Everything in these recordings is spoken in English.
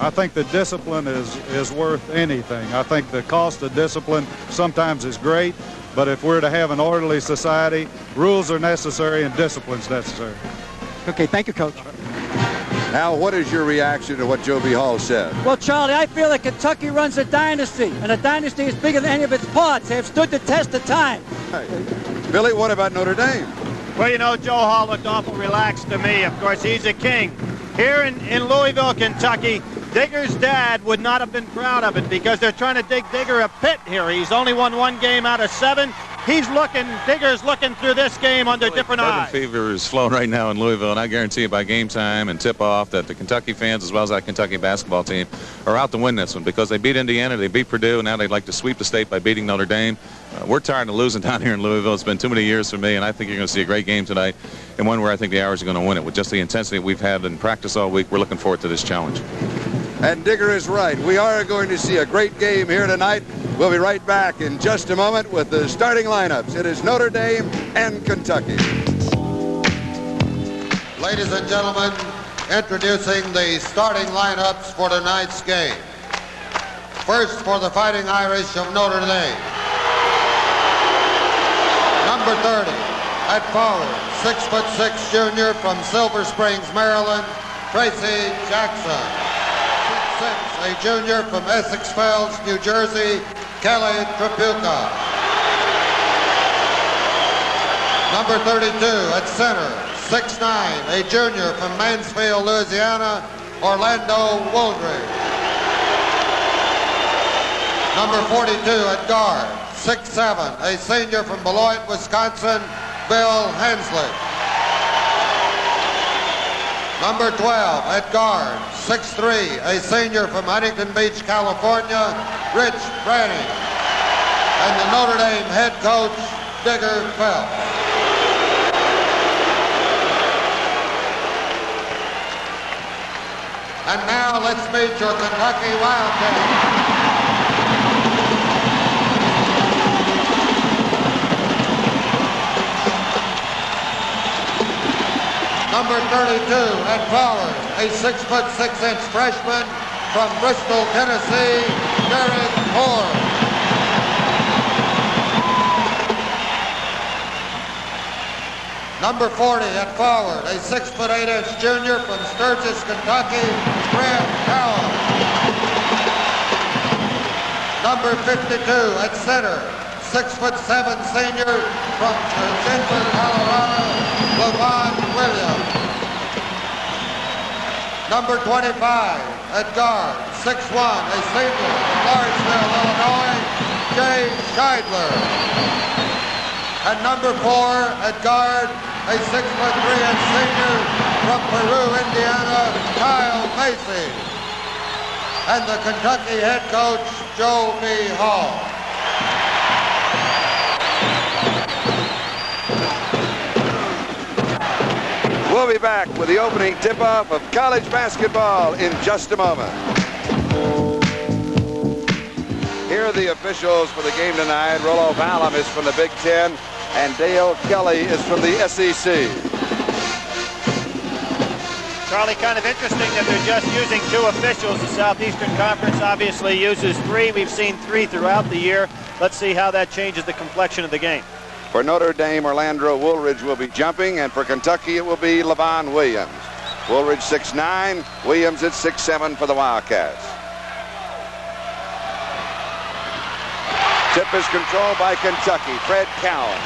I think the discipline is worth anything. I think the cost of discipline sometimes is great, but if we're to have an orderly society, rules are necessary and discipline's necessary. Okay, thank you, Coach. Now, what is your reaction to what Joby Hall said? Well, Charlie, I feel that Kentucky runs a dynasty, and a dynasty is bigger than any of its parts. They have stood the test of time. Hey. Billy, what about Notre Dame? Well, you know, Joe Hall looked awful relaxed to me. Of course, he's a king. Here in Louisville, Kentucky, Digger's dad would not have been proud of it because they're trying to dig Digger a pit here. He's only won 1 game out of 7. Digger's looking through this game under different eyes. Fever is flowing right now in Louisville, and I guarantee you by game time and tip-off that the Kentucky fans, as well as that Kentucky basketball team, are out to win this one because they beat Indiana, they beat Purdue, and now they'd like to sweep the state by beating Notre Dame. We're tired of losing down here in Louisville. It's been too many years for me, and I think you're going to see a great game tonight, and one where I think the Irish are going to win it. With just the intensity we've had in practice all week, we're looking forward to this challenge. And Digger is right. We are going to see a great game here tonight. We'll be right back in just a moment with the starting lineups. It is Notre Dame and Kentucky. Ladies and gentlemen, introducing the starting lineups for tonight's game. First for the Fighting Irish of Notre Dame. Number 30 at forward, 6'6" junior from Silver Springs, Maryland, Tracy Jackson. 6'6", a junior from Essex Fells, New Jersey, Kelly Trapuka. Number 32 at center, 6'9", a junior from Mansfield, Louisiana, Orlando Wooldridge. Number 42 at guard, 6'7", a senior from Beloit, Wisconsin, Bill Hensley. Number 12 at guard, 6'3", a senior from Huntington Beach, California, Rich Branning. And the Notre Dame head coach, Digger Phelps. And now let's meet your Kentucky Wildcats. Number 32 at forward, a 6'6" freshman from Bristol, Tennessee, Derek Hoare. Number 40 at forward, a 6'8" junior from Sturgis, Kentucky, Brent Howell. Number 52 at center, 6'7" senior from Denver, Colorado, Levon Williams. Number 25 at guard, 6'1", a senior from Lawrenceville, Illinois, Jay Scheidler. And number 4 at guard, a 6'3" senior from Peru, Indiana, Kyle Macy. And the Kentucky head coach, Joby Hall. We'll be back with the opening tip-off of college basketball in just a moment. Here are the officials for the game tonight. Rollo Valum is from the Big Ten, and Dale Kelly is from the SEC. Charlie, kind of interesting that they're just using 2 officials. The Southeastern Conference obviously uses 3. We've seen 3 throughout the year. Let's see how that changes the complexion of the game. For Notre Dame, Orlando Woolridge will be jumping, and for Kentucky, it will be Levon Williams. Woolridge 6'9", Williams at 6'7" for the Wildcats. Tip is controlled by Kentucky. Fred Cowan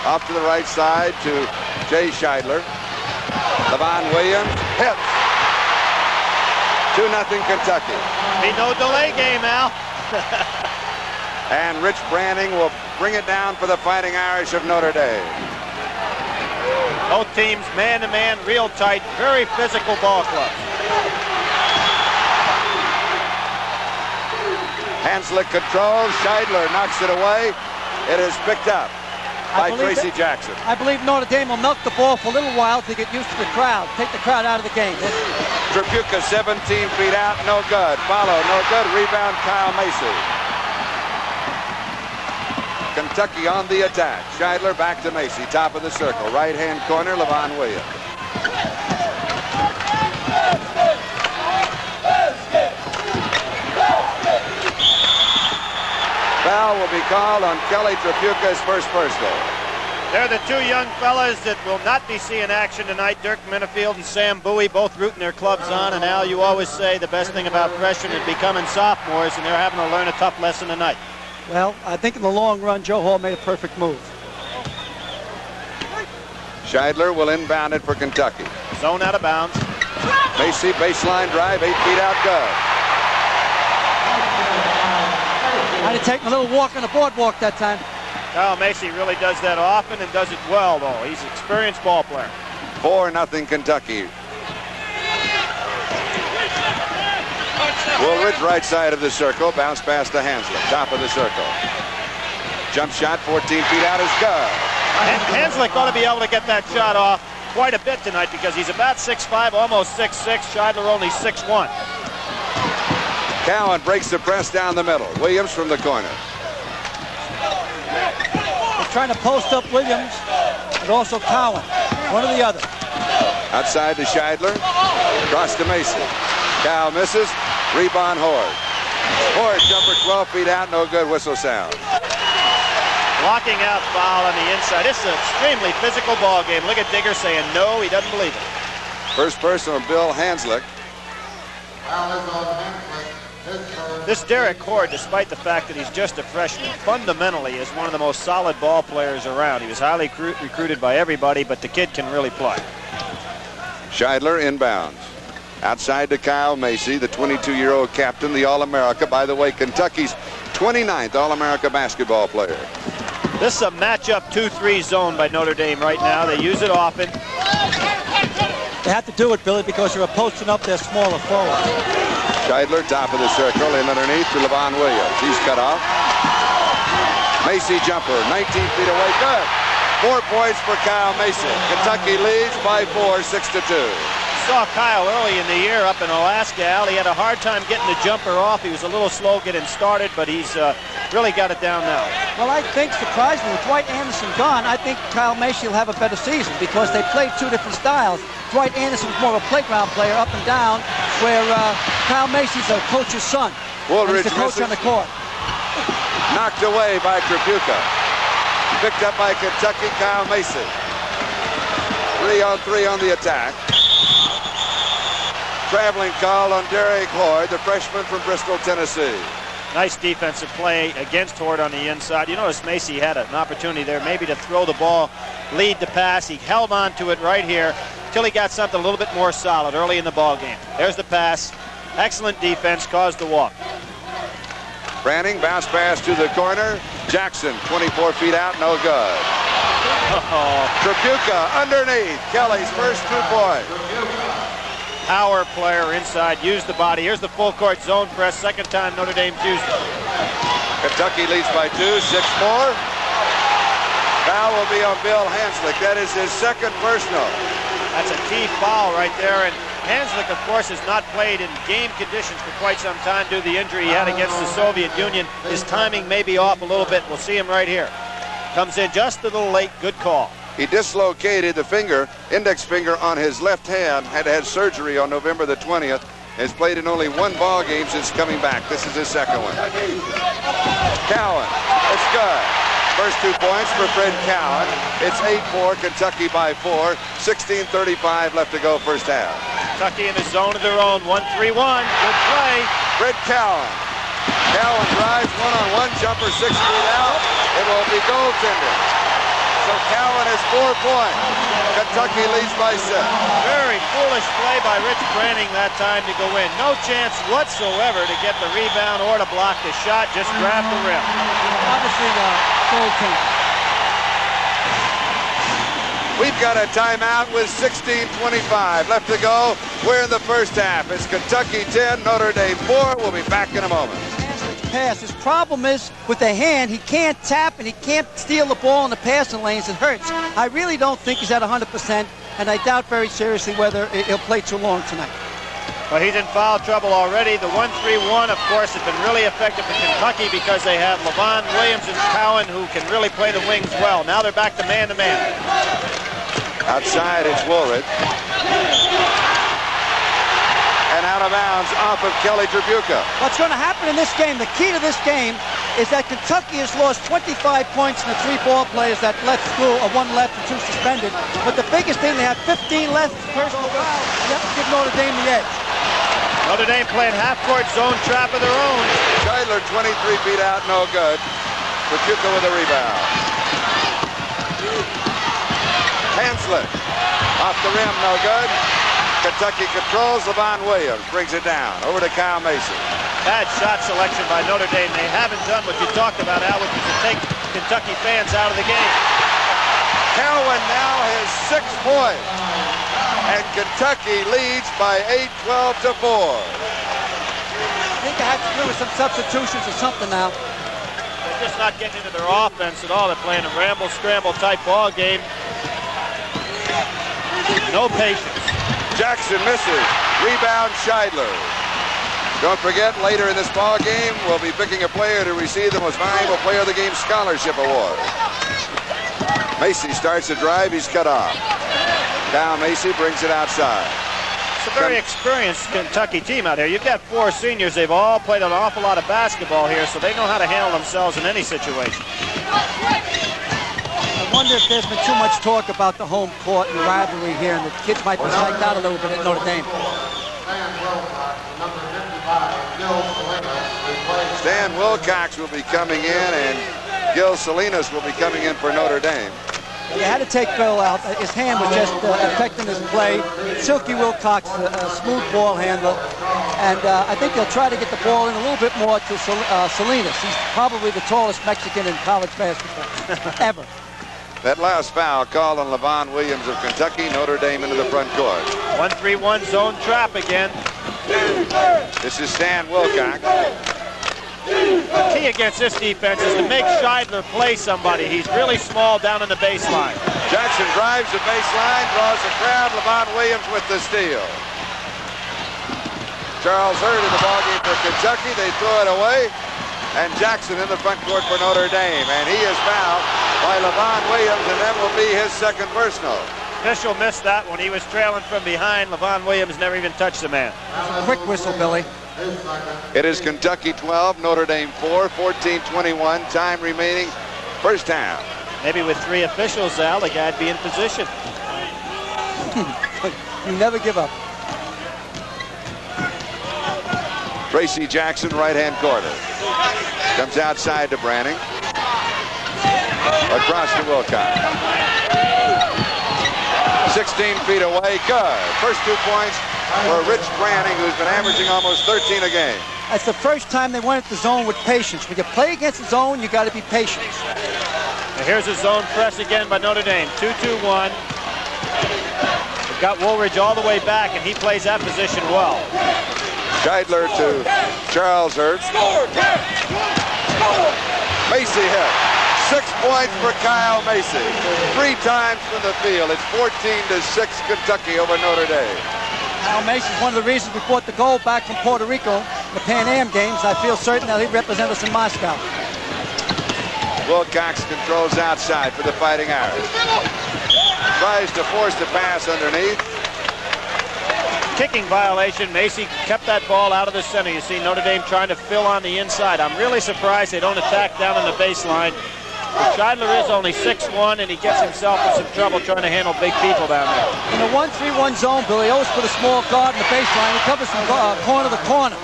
off to the right side to Jay Scheidler. Levon Williams hits. 2-0 Kentucky. Be no delay game, Al. And Rich Branning will bring it down for the Fighting Irish of Notre Dame. Both teams man-to-man, real tight, very physical ball clubs. Hanslick controls. Scheidler knocks it away. It is picked up by Tracy Jackson. I believe Notre Dame will milk the ball for a little while to get used to the crowd. Take the crowd out of the game. Trapuka 17 feet out. No good. Follow. No good. Rebound Kyle Macy. Kentucky on the attack. Scheidler back to Macy, top of the circle. Right-hand corner, Levon Williams. Foul will be called on Kelly Tripucka's first personal. They're the two young fellas that will not be seeing action tonight. Dirk Minifield and Sam Bowie both rooting their clubs on. And Al, you always say the best thing about freshmen is becoming sophomores, and they're having to learn a tough lesson tonight. Well, I think in the long run, Joe Hall made a perfect move. Scheidler will inbound it for Kentucky. Zone out of bounds. Macy, baseline drive, 8 feet out, good. Might have taken a little walk on the boardwalk that time. Kyle Macy really does that often and does it well, though. He's an experienced ball player. 4-0 Kentucky. Woolridge, right side of the circle, bounce pass to Hanslick, top of the circle. Jump shot, 14 feet out is good. And Hanslick ought to be able to get that shot off quite a bit tonight because he's about 6'5", almost 6'6". Scheidler only 6'1". Cowan breaks the press down the middle. Williams from the corner. They're trying to post up Williams, but also Cowan. One or the other. Outside to Scheidler. Cross to Macy. Cow misses. Rebound Horde. Horde jumper 12 feet out. No good. Whistle sound. Blocking out foul on the inside. This is an extremely physical ball game. Look at Digger saying no. He doesn't believe it. First person on Bill Hanslick. This Derek Horde, despite the fact that he's just a freshman, fundamentally is one of the most solid ball players around. He was highly recruited by everybody, but the kid can really play. Scheidler inbounds. Outside to Kyle Macy, the 22-year-old captain, the All-America. By the way, Kentucky's 29th All-America basketball player. This is a matchup 2-3 zone by Notre Dame right now. They use it often. They have to do it, Billy, because you're posting up their smaller forwards. Scheidler, top of the circle, in underneath to LeVon Williams. He's cut off. Macy jumper, 19 feet away, good. 4 points for Kyle Macy. Kentucky leads by 4, 6-2. Saw Kyle early in the year up in Alaska, Al. He had a hard time getting the jumper off. He was a little slow getting started, but he's really got it down now. Well, I think, surprisingly, with Dwight Anderson gone, I think Kyle Macy will have a better season because they played two different styles. Dwight Anderson was more of a playground player, up and down, where Kyle Macy's a coach's son. Woolridge he's the coach on the court. Knocked away by Tripucka. Picked up by Kentucky, Kyle Macy. 3-on-3 on the attack. Traveling call on Derek Horde, the freshman from Bristol, Tennessee. Nice defensive play against Horde on the inside. You notice Macy had an opportunity there maybe to throw the ball, lead the pass. He held on to it right here till he got something a little bit more solid early in the ball game. There's the pass. Excellent defense, caused the walk. Branning, bounce pass to the corner. Jackson, 24 feet out, no good. Tripucka underneath. Kelly's first 2 points. Power player inside, used the body. Here's the full court zone press. Second time Notre Dame's used it. Kentucky leads by 2, 6-4. Foul will be on Bill Hanslick. That is his second personal. That's a key foul right there. And Hanslick, of course, has not played in game conditions for quite some time due to the injury he had against the Soviet Union. His timing may be off a little bit. We'll see him right here. Comes in just a little late. Good call. He dislocated the finger, index finger on his left hand, had had surgery on November the 20th, has played in only 1 ball game since coming back. This is his second one. Cowan, it's good. First 2 points for Fred Cowan. It's 8-4, Kentucky by 4, 16:35 left to go first half. Kentucky in the zone of their own, 1-3-1, good play. Fred Cowan. Cowan drives, one-on-one jumper, 6 feet out. It will be goaltender. So Cowan has 4 points. Kentucky leads by 6. Very foolish play by Rich Branning that time to go in. No chance whatsoever to get the rebound or to block the shot. Just grab the rim. Obviously, goaltender. We've got a timeout with 16:25 left to go. We're in the first half. It's Kentucky 10, Notre Dame 4. We'll be back in a moment. Pass. His problem is with the hand, he can't tap and he can't steal the ball in the passing lanes. It hurts. I really don't think he's at 100%, and I doubt very seriously whether he'll play too long tonight. Well, he's in foul trouble already. The 1-3-1, of course, has been really effective for Kentucky because they have LeVon Williams and Cowan who can really play the wings well. Now they're back to man-to-man. Outside, it's Woolridge. And out of bounds off of Kelly Tripucka. What's going to happen in this game, the key to this game is that Kentucky has lost 25 points in the 3 ball players that left school, or 1 left and 2 suspended. But the biggest thing, they have 15 left personal fouls. You have to give Notre Dame the edge. Notre Dame playing half-court zone trap of their own. Scheidler, 23 feet out, no good. Pachuca with a rebound. Hanslick, off the rim, no good. Kentucky controls. Levon Williams brings it down. Over to Kyle Macy. Bad shot selection by Notre Dame. They haven't done what you talked about, Al, which is to take Kentucky fans out of the game. Cowan now has 6 points. And Kentucky leads by 12 to 4. I think I have to do with some substitutions or something now. They're just not getting into their offense at all. They're playing a ramble-scramble type ball game. No patience. Jackson misses. Rebound Scheidler. Don't forget, later in this ball game, we'll be picking a player to receive the Most Valuable Player of the Game Scholarship Award. Macy starts the drive. He's cut off. Now Macy brings it outside. It's a very experienced Kentucky team out here. You've got 4 seniors. They've all played an awful lot of basketball here, so they know how to handle themselves in any situation. I wonder if there's been too much talk about the home court and the rivalry here, and the kids might be psyched out a little bit at Notre Dame. Stan Wilcox will be coming in, and Gil Salinas will be coming in for Notre Dame. They had to take Bill out. His hand was just affecting his play. Silky Wilcox, a smooth ball handler. And I think they'll try to get the ball in a little bit more to Salinas. He's probably the tallest Mexican in college basketball ever. That last foul called on Levon Williams of Kentucky. Notre Dame into the front court. 1-3-1 zone trap again. This is Stan Wilcox. The key against this defense is to make Scheidler play somebody. He's really small down in the baseline. Jackson drives the baseline, draws the crowd. Levon Williams with the steal. Charles Hurd in the ballgame for Kentucky. They throw it away. And Jackson in the front court for Notre Dame. And he is fouled by Levon Williams, and that will be his second personal. Official missed that when he was trailing from behind. Levon Williams never even touched the man. Quick whistle, Billy. It is Kentucky 12, Notre Dame 4, 14-21, time remaining, first half. Maybe with 3 officials, Al, the guy'd be in position. You never give up. Tracy Jackson, right-hand corner. Comes outside to Branning. Across to Wilcox. 16 feet away, good. First 2 points for Rich Branning, who's been averaging almost 13 a game. That's the first time they went at the zone with patience. When you play against the zone, you got to be patient. Now here's a zone press again by Notre Dame. 2-2-1. They've got Woolridge all the way back, and he plays that position well. Scheidler to Charles Hurd. Macy hit. 6 points for Kyle Macy. 3 times from the field. It's 14-6 Kentucky over Notre Dame. Kyle Macy's one of the reasons we brought the gold back from Puerto Rico in the Pan Am games. I feel certain that he'll represent us in Moscow. Wilcox controls outside for the Fighting Irish. Tries to force the pass underneath. Kicking violation. Macy kept that ball out of the center. You see Notre Dame trying to fill on the inside. I'm really surprised they don't attack down in the baseline. But Scheidler is only 6'1", and he gets himself in some trouble trying to handle big people down there. In the 1-3-1 zone, Billy, always put a small guard in the baseline. He covers from corner to corner.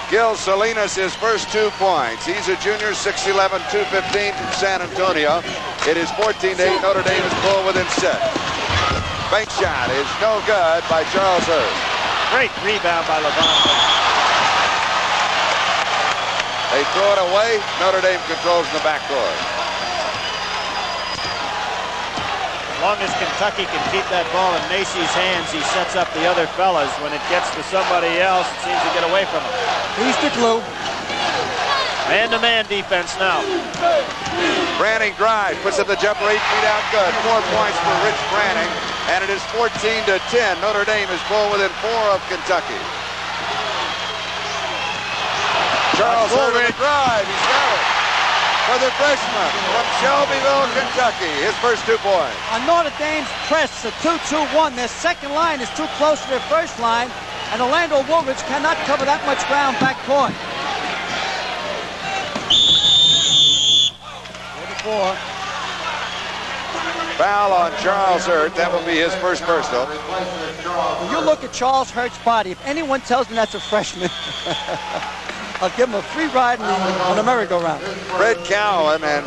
Gil Salinas, his first 2 points. He's a junior, 6'11", 215 from San Antonio. It is 14-8. Notre Dame is pulled within 6. Bank shot is no good by Charles Hurd. Great rebound by Levon. They throw it away. Notre Dame controls in the backcourt. As long as Kentucky can keep that ball in Macy's hands, he sets up the other fellas. When it gets to somebody else, it seems to get away from him. He's the glue. Man-to-man defense now. Branning drive, puts up the jumper, 8 feet out, good. 4 points for Rich Branning, and it is 14-10. Notre Dame is pulled within 4 of Kentucky. Charles Hurd with a drive, he's got it. For the freshman from Shelbyville, Kentucky, his first 2 points. On Notre Dame's press, a 2-2-1. Their second line is too close to their first line, and Orlando Woolridge cannot cover that much ground backcourt. 4. Foul on Charles Hurt. That will be his first personal. When you look at Charles Hurt's body, if anyone tells me that's a freshman, I'll give him a free ride on the merry-go-round. Fred Cowan and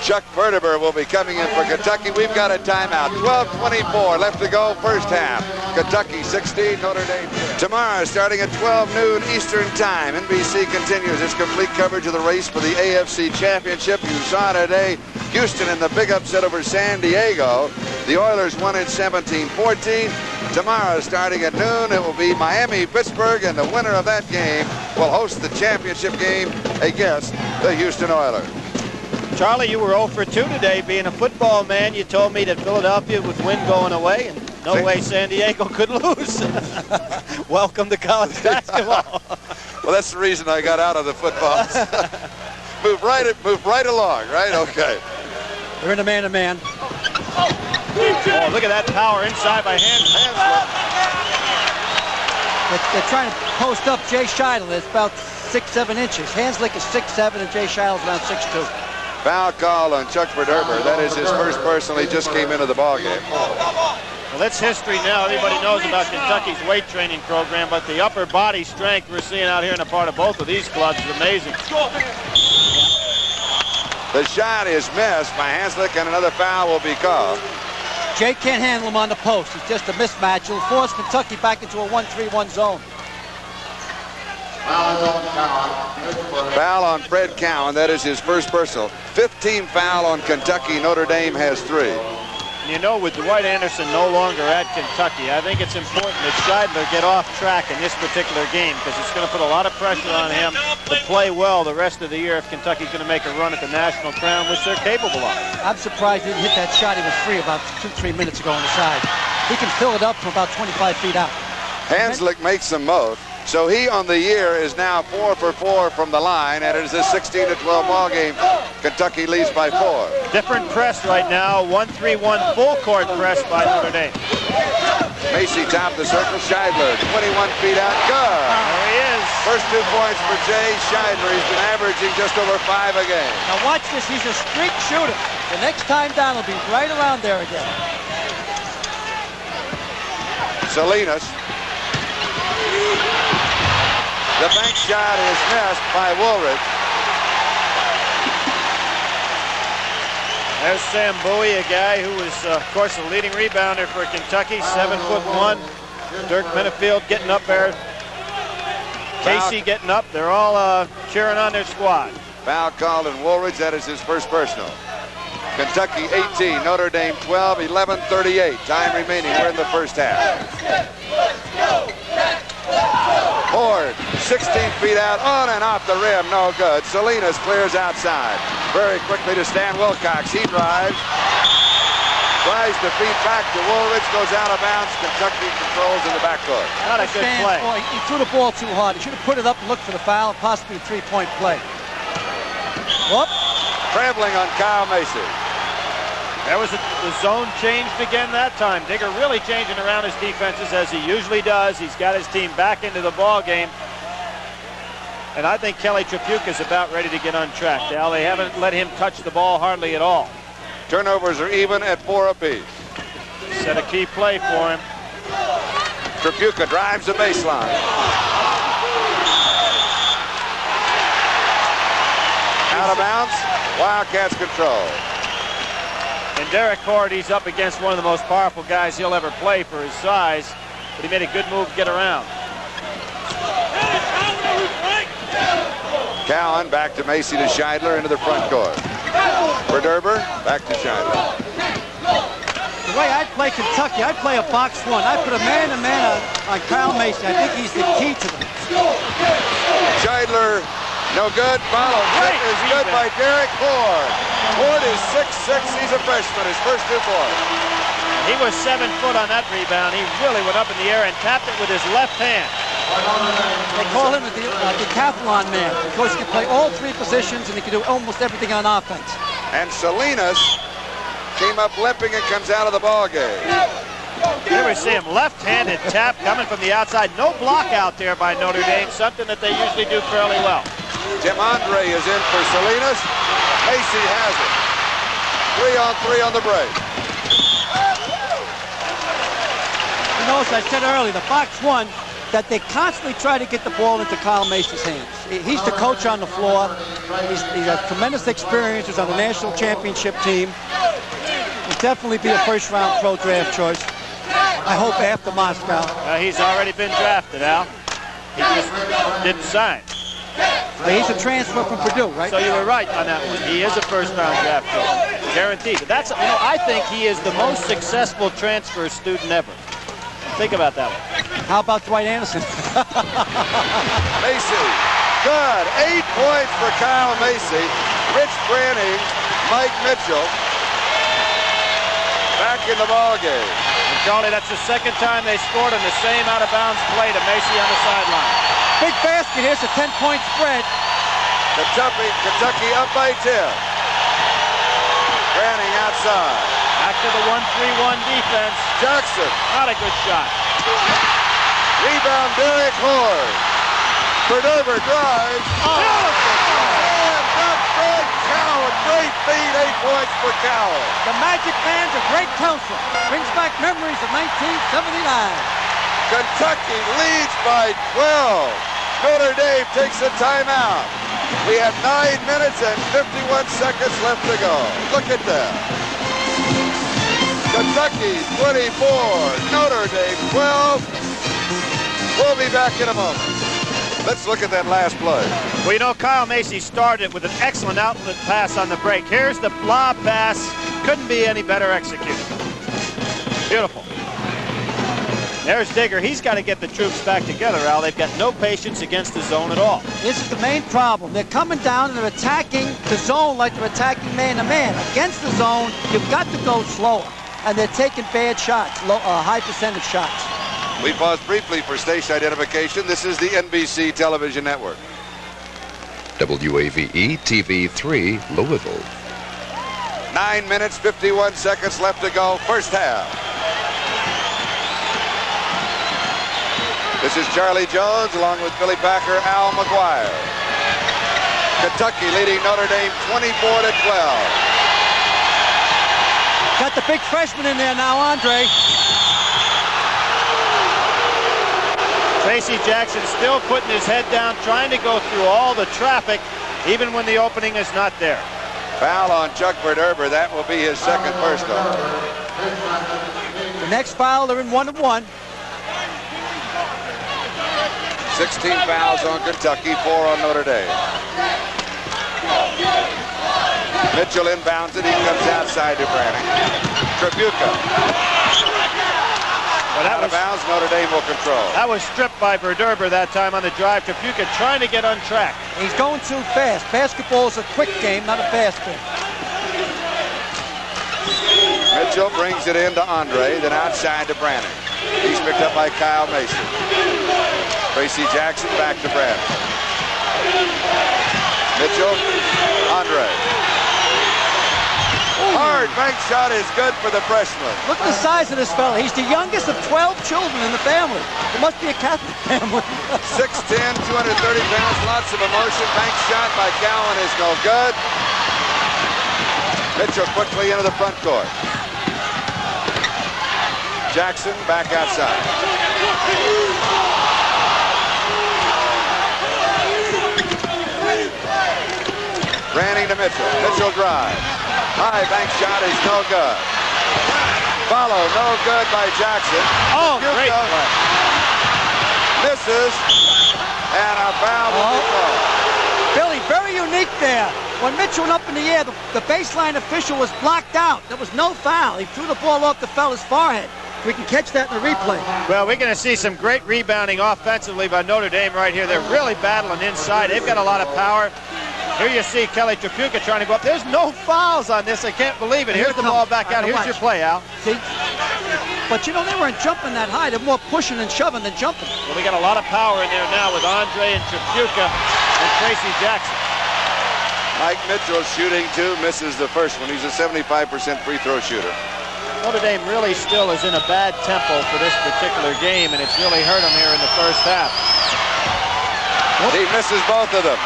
Chuck Verteber will be coming in for Kentucky. We've got a timeout. 12:24 left to go, first half. Kentucky 16, Notre Dame 10. Tomorrow, starting at 12 noon Eastern Time, NBC continues its complete coverage of the race for the AFC Championship. You saw today Houston in the big upset over San Diego. The Oilers won in 17-14. Tomorrow, starting at noon, it will be Miami-Pittsburgh, and the winner of that game will host the championship game against the Houston Oilers. Charlie, you were 0 for 2 today. Being a football man, you told me that Philadelphia would win going away, and no way San Diego could lose. Welcome to college basketball. Well, that's the reason I got out of the football. Move right along, right? Okay. We're in a man-to-man. Oh, look at that power inside by Hanslick. They're trying to post up Jay Scheidler. It's about 6-7 inches. Hanslick is 6'7", and Jay Scheidler's around 6'2". Foul call on Chuck Verderber. That is his first personal. He just came into the ballgame. Well, that's history now. Everybody knows about Kentucky's weight training program, but the upper body strength we're seeing out here in a part of both of these clubs is amazing. The shot is missed by Hanslick, and another foul will be called. Jay can't handle him on the post. It's just a mismatch. It'll force Kentucky back into a 1-3-1 zone. Foul on Fred Cowan. That is his first personal. 15 foul on Kentucky. Notre Dame has 3. You know, with Dwight Anderson no longer at Kentucky, I think it's important that Scheidler get off track in this particular game, because it's going to put a lot of pressure on him to play well the rest of the year if Kentucky's going to make a run at the national crown, which they're capable of. I'm surprised he didn't hit that shot. He was free about 2-3 minutes ago on the side. He can fill it up from about 25 feet out. Hanslick makes them both. So he on the year is now 4 for 4 from the line, and it is a 16-12 ball game. Kentucky leads by 4. Different press right now. 1-3-1 full court press by Notre Dame. Macy topped the circle. Scheidler 21 feet out. Good. There he is. First 2 points for Jay Scheidler. He's been averaging just over 5 a game. Now watch this. He's a streak shooter. The next time down will be right around there again. Salinas. The bank shot is missed by Woolridge. There's Sam Bowie, a guy who was, of course, the leading rebounder for Kentucky, 7'1". Dirk Benefield getting up there. Casey getting up. They're all cheering on their squad. Foul called on Woolridge. That is his first personal. Kentucky 18, Notre Dame 12, 11:38. Time remaining. We're in the first half. Ford, 16 feet out, on and off the rim, no good. Salinas clears outside. Very quickly to Stan Wilcox. He drives. Tries to feed back to Woolridge, goes out of bounds. Kentucky controls in the backcourt. Not a good play. Boy, he threw the ball too hard. He should have put it up and looked for the foul, possibly a 3-point play. Whoop. Traveling on Kyle Macy. There was the zone changed again that time. Digger really changing around his defenses as he usually does. He's got his team back into the ball game. And I think Kelly Tripucka is about ready to get on track. Now they haven't let him touch the ball hardly at all. Turnovers are even at 4 apiece. Set a key play for him. Tripucka drives the baseline. Out of bounds. Wildcats control. And Derek Hort, he's up against one of the most powerful guys he'll ever play for his size, but he made a good move to get around. Cowan back to Macy to Scheidler into the front court. Verderber back to Scheidler. The way I'd play Kentucky, I'd play a box one. I'd put a man-to-man on Kyle Macy. I think he's the key to them. Scheidler, no good. Follow is good by Derek Ford. Ford is 6'6". He's a freshman. His first 2 points. He was 7 foot on that rebound. He really went up in the air and tapped it with his left hand. They call him the decathlon man because he can play all 3 positions and he can do almost everything on offense. And Salinas came up limping and comes out of the ball game. Here we see him left-handed tap coming from the outside. No block out there by Notre Dame, something that they usually do fairly well. Tim Andre is in for Salinas. Macy has it. 3-on-3 on the break. You know, as I said earlier, the Fox won that they constantly try to get the ball into Kyle Macy's hands. He's the coach on the floor. He's got tremendous experience. He's on the national championship team. He'll definitely be a first-round pro draft choice. I hope after Moscow. He's already been drafted, Al. He just didn't sign. He's a transfer from Purdue, right? So you were right on that one. He is a first-round draft choice, guaranteed. But that's, you know, I think he is the most successful transfer student ever. Think about that one. How about Dwight Anderson? Macy, good. 8 points for Kyle Macy. Rich Branning, Mike Mitchell, back in the ball game. And Charlie, that's the second time they scored on the same out-of-bounds play to Macy on the sideline. Big basket. Here's a 10-point spread. Kentucky up by 10. Branning outside. Back to the 1-3-1 defense. Jackson. Not a good shot. Rebound, Derek Horn. Berdover drives. And that's Fred Cowan. Great feed, 8 points for Cowan. The Magic Man's a great counselor. Brings back memories of 1979. Kentucky leads by 12. Notre Dame takes a timeout. We have 9 minutes and 51 seconds left to go. Look at that. Kentucky 24, Notre Dame 12. We'll be back in a moment. Let's look at that last play. Well, you know, Kyle Macy started with an excellent outlet pass on the break. Here's the lob pass. Couldn't be any better executed. Beautiful. There's Digger. He's got to get the troops back together, Al. They've got no patience against the zone at all. This is the main problem. They're coming down and they're attacking the zone like they're attacking man-to-man. Against the zone, you've got to go slower. And they're taking bad shots, high percentage shots. We pause briefly for station identification. This is the NBC Television Network. WAVE TV3 Louisville. 9 minutes, 51 seconds left to go. First half. This is Charlie Jones along with Billy Packer, Al McGuire. Kentucky leading Notre Dame 24-12. Got the big freshman in there now, Andre. Tracy Jackson still putting his head down, trying to go through all the traffic, even when the opening is not there. Foul on Chuck Berderber. That will be his second personal. The next foul, they're in 1-1. 16 fouls on Kentucky, 4 on Notre Dame. Mitchell inbounds it. He comes outside to Branning. Tribuca. Well, that out of bounds. Notre Dame will control. That was stripped by Berderber that time on the drive. Tribuca trying to get on track. He's going too fast. Basketball is a quick game, not a fast game. Mitchell brings it in to Andre, then outside to Branning. He's picked up by Kyle Mason. Tracy Jackson back to Branning. Mitchell, Andre. Hard bank shot is good for the freshman. Look at the size of this fella. He's the youngest of 12 children in the family. It must be a Catholic family. 6'10", 230 pounds, lots of emotion. Bank shot by Cowan is no good. Mitchell quickly into the front court. Jackson back outside. Branning to Mitchell. Mitchell drive. High bank shot is no good. Follow, no good by Jackson. Oh, great play. Misses. And a foul will be called. Billy, very unique there. When Mitchell went up in the air, the baseline official was blocked out. There was no foul. He threw the ball off the fella's forehead. We can catch that in the replay. Well, we're going to see some great rebounding offensively by Notre Dame right here. They're really battling inside. They've got a lot of power. Here you see Kelly Tribuca trying to go up. There's no fouls on this. I can't believe it. Here's the ball back out. Here's your play, Al. See? But, you know, they weren't jumping that high. They're more pushing and shoving than jumping. Well, we got a lot of power in there now with Andre and Tribuca and Tracy Jackson. Mike Mitchell shooting two, misses the first one. He's a 75% free throw shooter. Notre Dame really still is in a bad tempo for this particular game, and it's really hurt them here in the first half. He misses both of them.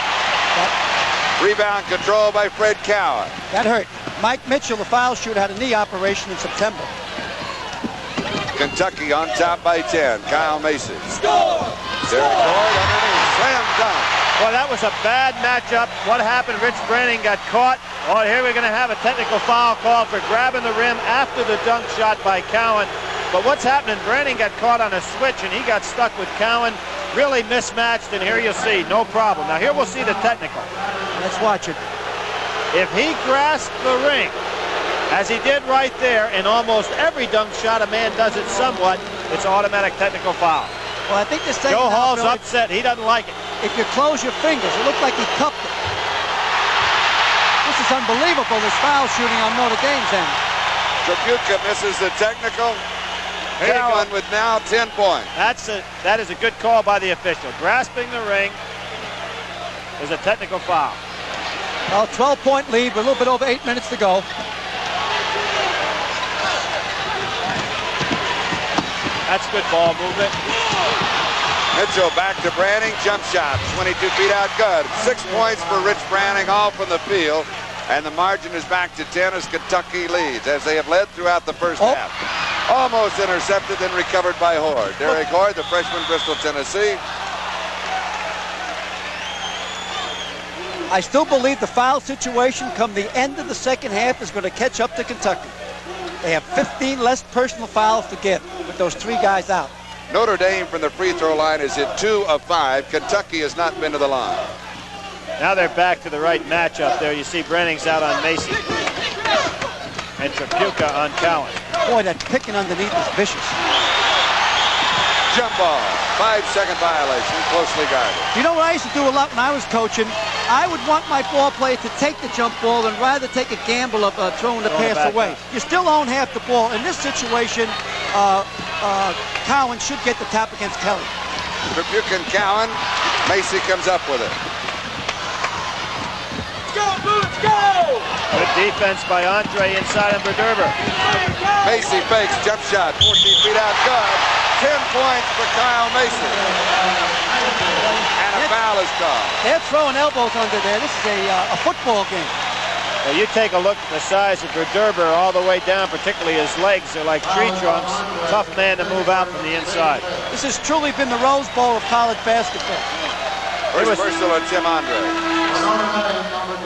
Rebound control by Fred Cowan. That hurt. Mike Mitchell, the foul shooter, had a knee operation in September. Kentucky on top by 10. Kyle Macy. Score! Derek Horde underneath. Slam dunk. Well, that was a bad matchup. What happened? Rich Branning got caught. Oh, here we're going to have a technical foul call for grabbing the rim after the dunk shot by Cowan. But what's happening? Branning got caught on a switch, and he got stuck with Cowan. Really mismatched, and here you'll see, no problem. Now, here we'll see the technical. Let's watch it. If he grasped the ring, as he did right there, in almost every dunk shot, a man does it somewhat, it's automatic technical foul. Well, I think this thing. Joe Hall's upset. He doesn't like it. If you close your fingers, it looked like he cupped it. This is unbelievable, this foul shooting on Notre Dame's end. Tripucka misses the technical. Cowan with now 10 points. That is a good call by the official. Grasping the ring is a technical foul. Well, 12-point lead with a little bit over 8 minutes to go. That's good ball movement. Mitchell back to Branning. Jump shot. 22 feet out. Good. 6 points for Rich Branning, all from the field. And the margin is back to 10 as Kentucky leads, as they have led throughout the first half. Almost intercepted, then recovered by Horde. Derek Horde, the freshman, Bristol, Tennessee. I still believe the foul situation come the end of the second half is going to catch up to Kentucky. They have 15 less personal fouls to give with those 3 guys out. Notre Dame from the free throw line is hit 2 of 5. Kentucky has not been to the line. Now they're back to the right matchup there. You see Brenning's out on Macy. And Tripucka on Cowan. Boy, that picking underneath is vicious. Jump ball. 5-second violation. Closely guarded. You know what I used to do a lot when I was coaching? I would want my ball player to take the jump ball and rather take a gamble of throwing the pass away. You still own half the ball. In this situation, Cowan should get the tap against Kelly. Tripucka and Cowan. Macy comes up with it. Let's go! Good defense by Andre inside of Berderber. Macy fakes, jump shot, 14 feet out, good. 10 points for Kyle Macy. And a foul is called. They're throwing elbows under there. This is a football game. Well, you take a look at the size of Berderber all the way down, particularly his legs. They're like tree trunks. Tough man to move out from the inside. This has truly been the Rose Bowl of college basketball. First personal on Tim Andre.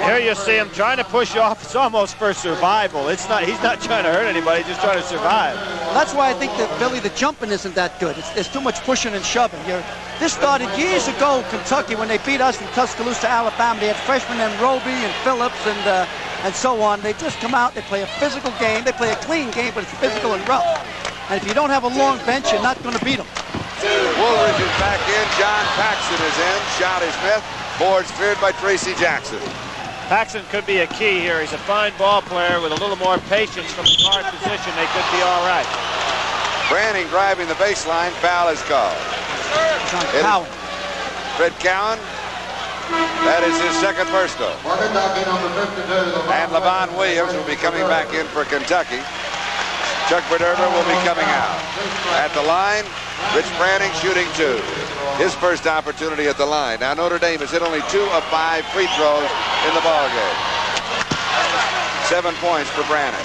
Here you see him trying to push off. It's almost for survival. He's not trying to hurt anybody, just trying to survive. Well, that's why I think that, Billy, the jumping isn't that good. There's too much pushing and shoving. This started years ago, Kentucky, when they beat us in Tuscaloosa, Alabama. They had freshmen named Roby and Phillips and so on. They just come out, they play a physical game. They play a clean game, but it's physical and rough. And if you don't have a long bench, you're not going to beat them. Woolridge is back in. John Paxson is in. Shot is missed. Boards cleared by Tracy Jackson. Paxson could be a key here. He's a fine ball player with a little more patience from the guard position. They could be all right. Branning driving the baseline. Foul is called. Cowan. Fred Cowan. That is his second personal. And Levon Williams will be coming back in for Kentucky. Chuck Berderber will be coming out. At the line, Rich Branning shooting 2. His first opportunity at the line. Now Notre Dame has hit only 2 of 5 free throws in the ballgame. 7 points for Branning.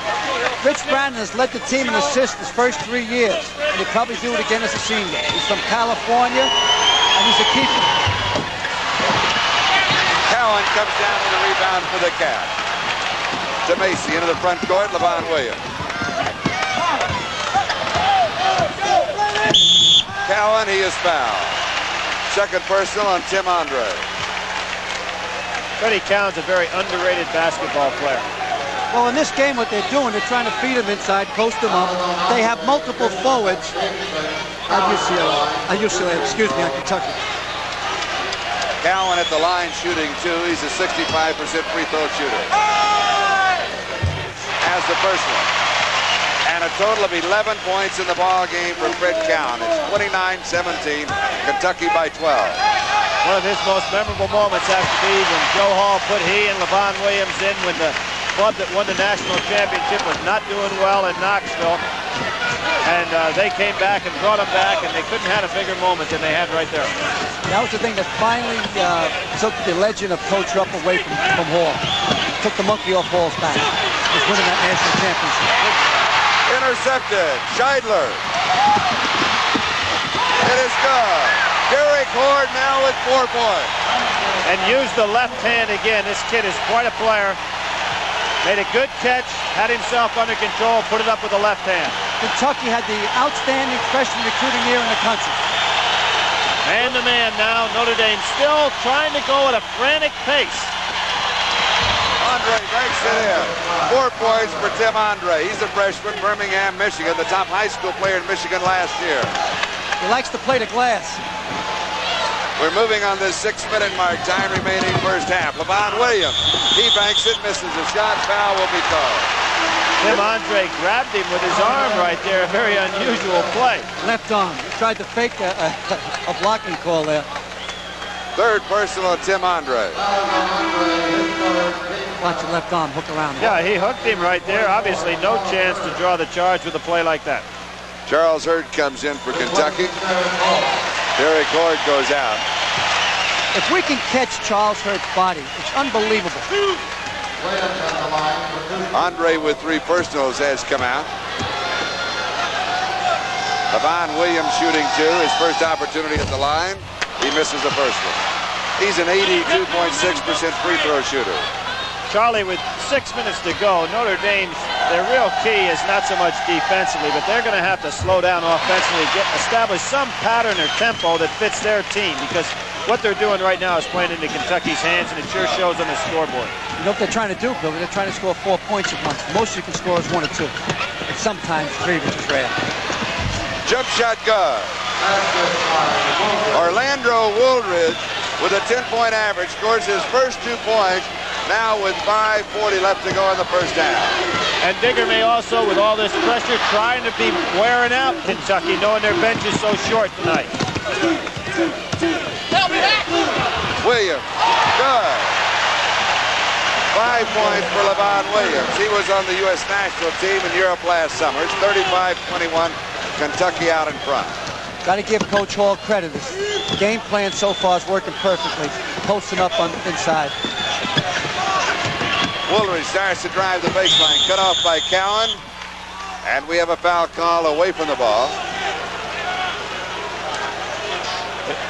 Rich Branning has led the team in assists his first 3 years, and he'll probably do it again as a senior. He's from California, and he's a keeper. Cowan comes down with a rebound for the Cats. To Macy into the front court, Levon Williams. Cowan, he is fouled. Second personal on Tim Andre. Freddie Cowan's a very underrated basketball player. Well, in this game, what they're doing, they're trying to feed him inside, post him up. They have multiple forwards at UCLA, excuse me, at Kentucky. Cowan at the line shooting 2. He's a 65% free throw shooter. Has the first one. And a total of 11 points in the ball game for Fred Cowan. It's 29-17, Kentucky by 12. One of his most memorable moments has to be when Joe Hall put he and Levon Williams in when the club that won the national championship was not doing well in Knoxville. And they came back and brought them back, and they couldn't have a bigger moment than they had right there. That was the thing that finally took the legend of Coach Rupp away from Hall. Took the monkey off Hall's back. Was winning that national championship. Intercepted. Scheidler. It is good. Derek Horde now with 4 points. And used the left hand again. This kid is quite a player. Made a good catch, had himself under control, put it up with the left hand. Kentucky had the outstanding freshman recruiting year in the country. Man-to-man now. Notre Dame still trying to go at a frantic pace. Andre breaks it in. 4 points for Tim Andre. He's a freshman, Birmingham, Michigan, the top high school player in Michigan last year. He likes to play the glass. We're moving on this 6-minute mark. Time remaining first half. Levon Williams. He banks it, misses a shot. Foul will be called. Tim Andre grabbed him with his arm right there. A very unusual play. Left arm. He tried to fake a blocking call there. 3rd personal, Tim Andre. Watch the left arm hook around. Yeah, he hooked him right there. Obviously no chance to draw the charge with a play like that. Charles Hurd comes in for Kentucky. Derek Horde goes out. If we can catch Charles Hurd's body, it's unbelievable. Andre with 3 personals has come out. Levon Williams shooting 2. His first opportunity at the line. He misses the first one. He's an 82.6% free throw shooter. Charlie, with 6 minutes to go, Notre Dame's, their real key is not so much defensively, but they're going to have to slow down offensively, establish some pattern or tempo that fits their team, because what they're doing right now is playing into Kentucky's hands, and it sure shows on the scoreboard. You know what they're trying to do, Bill? They're trying to score 4 points at once. Most you can score is 1 or 2. And sometimes 3, which is rare. Jump shot good. Orlando Woolridge with a 10-point average scores his first 2 points. Now with 5:40 left to go in the first half. And Digger may also, with all this pressure, trying to be wearing out Kentucky, knowing their bench is so short tonight. Williams, good. 5 points for Levon Williams. He was on the U.S. national team in Europe last summer. It's 35-21, Kentucky out in front. Got to give Coach Hall credit. His game plan so far is working perfectly. Posting up on the inside. Woolridge starts to drive the baseline. Cut off by Cowan. And we have a foul call away from the ball.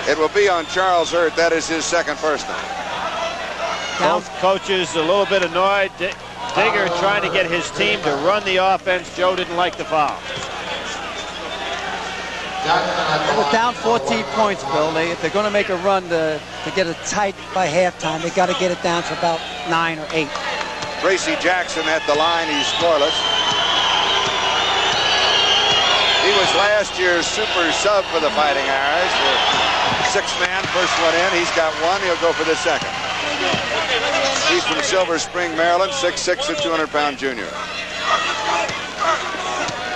It will be on Charles Hurd. That is his 2nd personal. Both coaches a little bit annoyed. Digger trying to get his team to run the offense. Joe didn't like the foul. They were down 14 points, Bill. If they're going to make a run to get it tight by halftime, they got to get it down to about 9 or 8. Tracy Jackson at the line. He's scoreless. He was last year's super sub for the Fighting Irish. 6-man, first one in. He's got 1. He'll go for the 2nd. He's from Silver Spring, Maryland. 6'6", a 200-pound junior.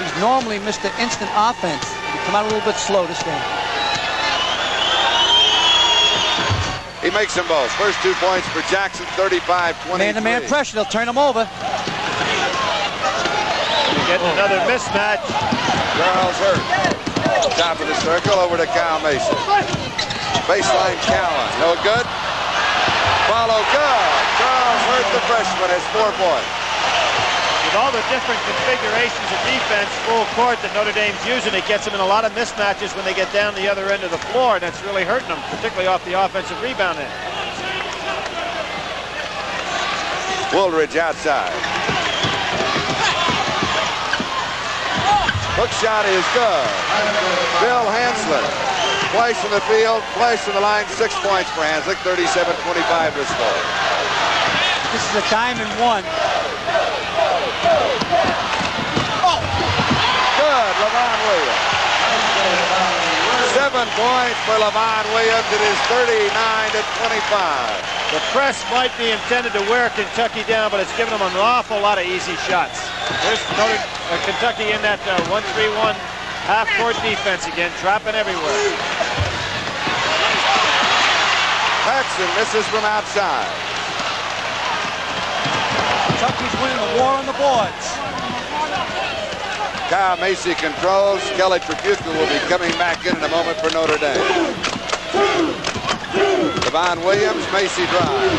He's normally Mr. Instant Offense. He come out a little bit slow this game. He makes them both. First 2 points for Jackson, 35-23. Man-to-man pressure, they'll turn him over. You get another mismatch. Charles Hurd. Top of the circle, over to Kyle Mason. Baseline Cowan, no good. Follow good. Charles Hurd, the freshman, has 4 points. With all the different configurations of defense, full court that Notre Dame's using, it gets them in a lot of mismatches when they get down the other end of the floor, and that's really hurting them, particularly off the offensive rebound end. Woolridge outside. Hook shot is good. Bill Hanslick. Twice in the field, twice in the line. 6 points for Hanslick. 37-25 to score. This is a diamond 1. Good, Levon Williams. 7 points for Levon Williams. It is 39-25. The press might be intended to wear Kentucky down, but it's given them an awful lot of easy shots. There's Kentucky in that 1-3-1 half-court defense again, trapping everywhere. Paxson misses from outside. Kentucky's winning the war on the boards. Kyle Macy controls. Kelly Tripucka will be coming back in a moment for Notre Dame. Devon Williams, Macy drive.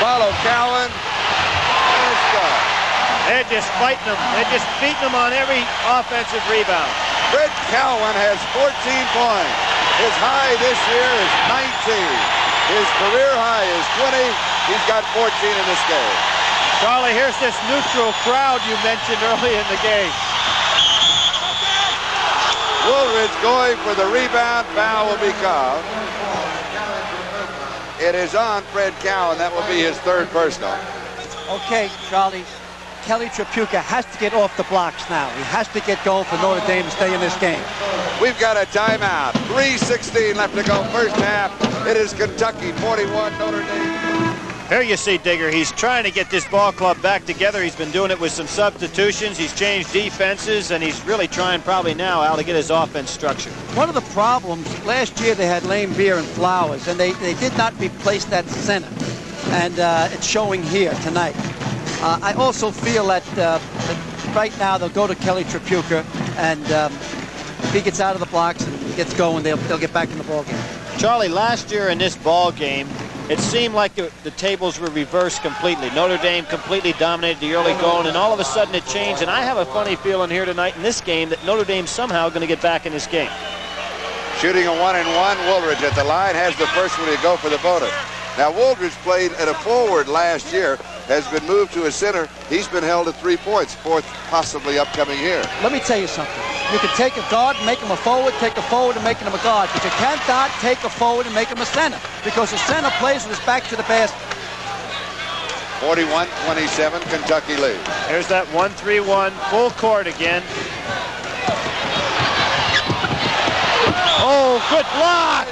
Follow Cowan. And score. They're just fighting them. They're just beating them on every offensive rebound. Fred Cowan has 14 points. His high this year is 19. His career high is 20. He's got 14 in this game. Charlie, here's this neutral crowd you mentioned early in the game. Woolridge going for the rebound. Foul will be called. It is on Fred Cowan. That will be his third personal. Okay, Charlie. Kelly Tripucka has to get off the blocks now. He has to get going for Notre Dame to stay in this game. We've got a timeout. 3:16 left to go first half. It is Kentucky 41, Notre Dame. Here you see Digger. He's trying to get this ball club back together. He's been doing it with some substitutions. He's changed defenses, and he's really trying probably now, Al, to get his offense structured. One of the problems, last year they had Lane Beer and Flowers, and they did not replace that center. And it's showing here tonight. I also feel that right now they'll go to Kelly Tripucka, and if he gets out of the blocks and gets going, they'll get back in the ball game. Charlie, last year in this ball game, it seemed like the tables were reversed completely. Notre Dame completely dominated the early going, and all of a sudden it changed. And I have a funny feeling here tonight in this game that Notre Dame's somehow going to get back in this game. Shooting a 1-and-1. Woolridge at the line has the first one to go for the bonus. Now, Woolridge played at a forward last year, has been moved to a center. He's been held at 3 points, fourth possibly upcoming here. Let me tell you something. You can take a guard and make him a forward, take a forward and make him a guard, but you cannot take a forward and make him a center, because the center plays with his back to the basket. 41-27, Kentucky lead. Here's that 1-3-1, full court again. Oh, good block!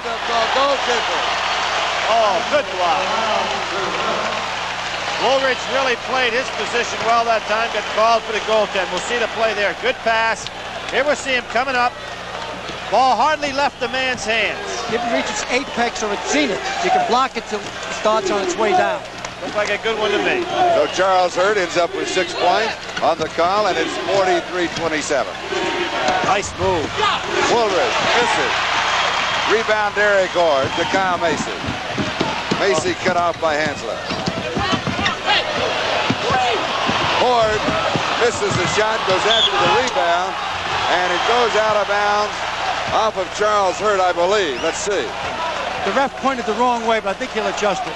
Oh, good block. Woolridge really played his position well that time, got called for the goaltend. We'll see the play there. Good pass. Here we see him coming up. Ball hardly left the man's hands. If it reaches apex or its zenith, you can block it till it starts on its way down. Looks like a good one to me. So Charles Hurd ends up with 6 points on the call, and it's 43-27. Nice move. Woolridge misses. Rebound Derek Ord to Kyle Macy. Macy cut off by Hansler. Ord misses the shot, goes after the rebound, and it goes out of bounds off of Charles Hurd, I believe. Let's see. The ref pointed the wrong way, but I think he'll adjust it.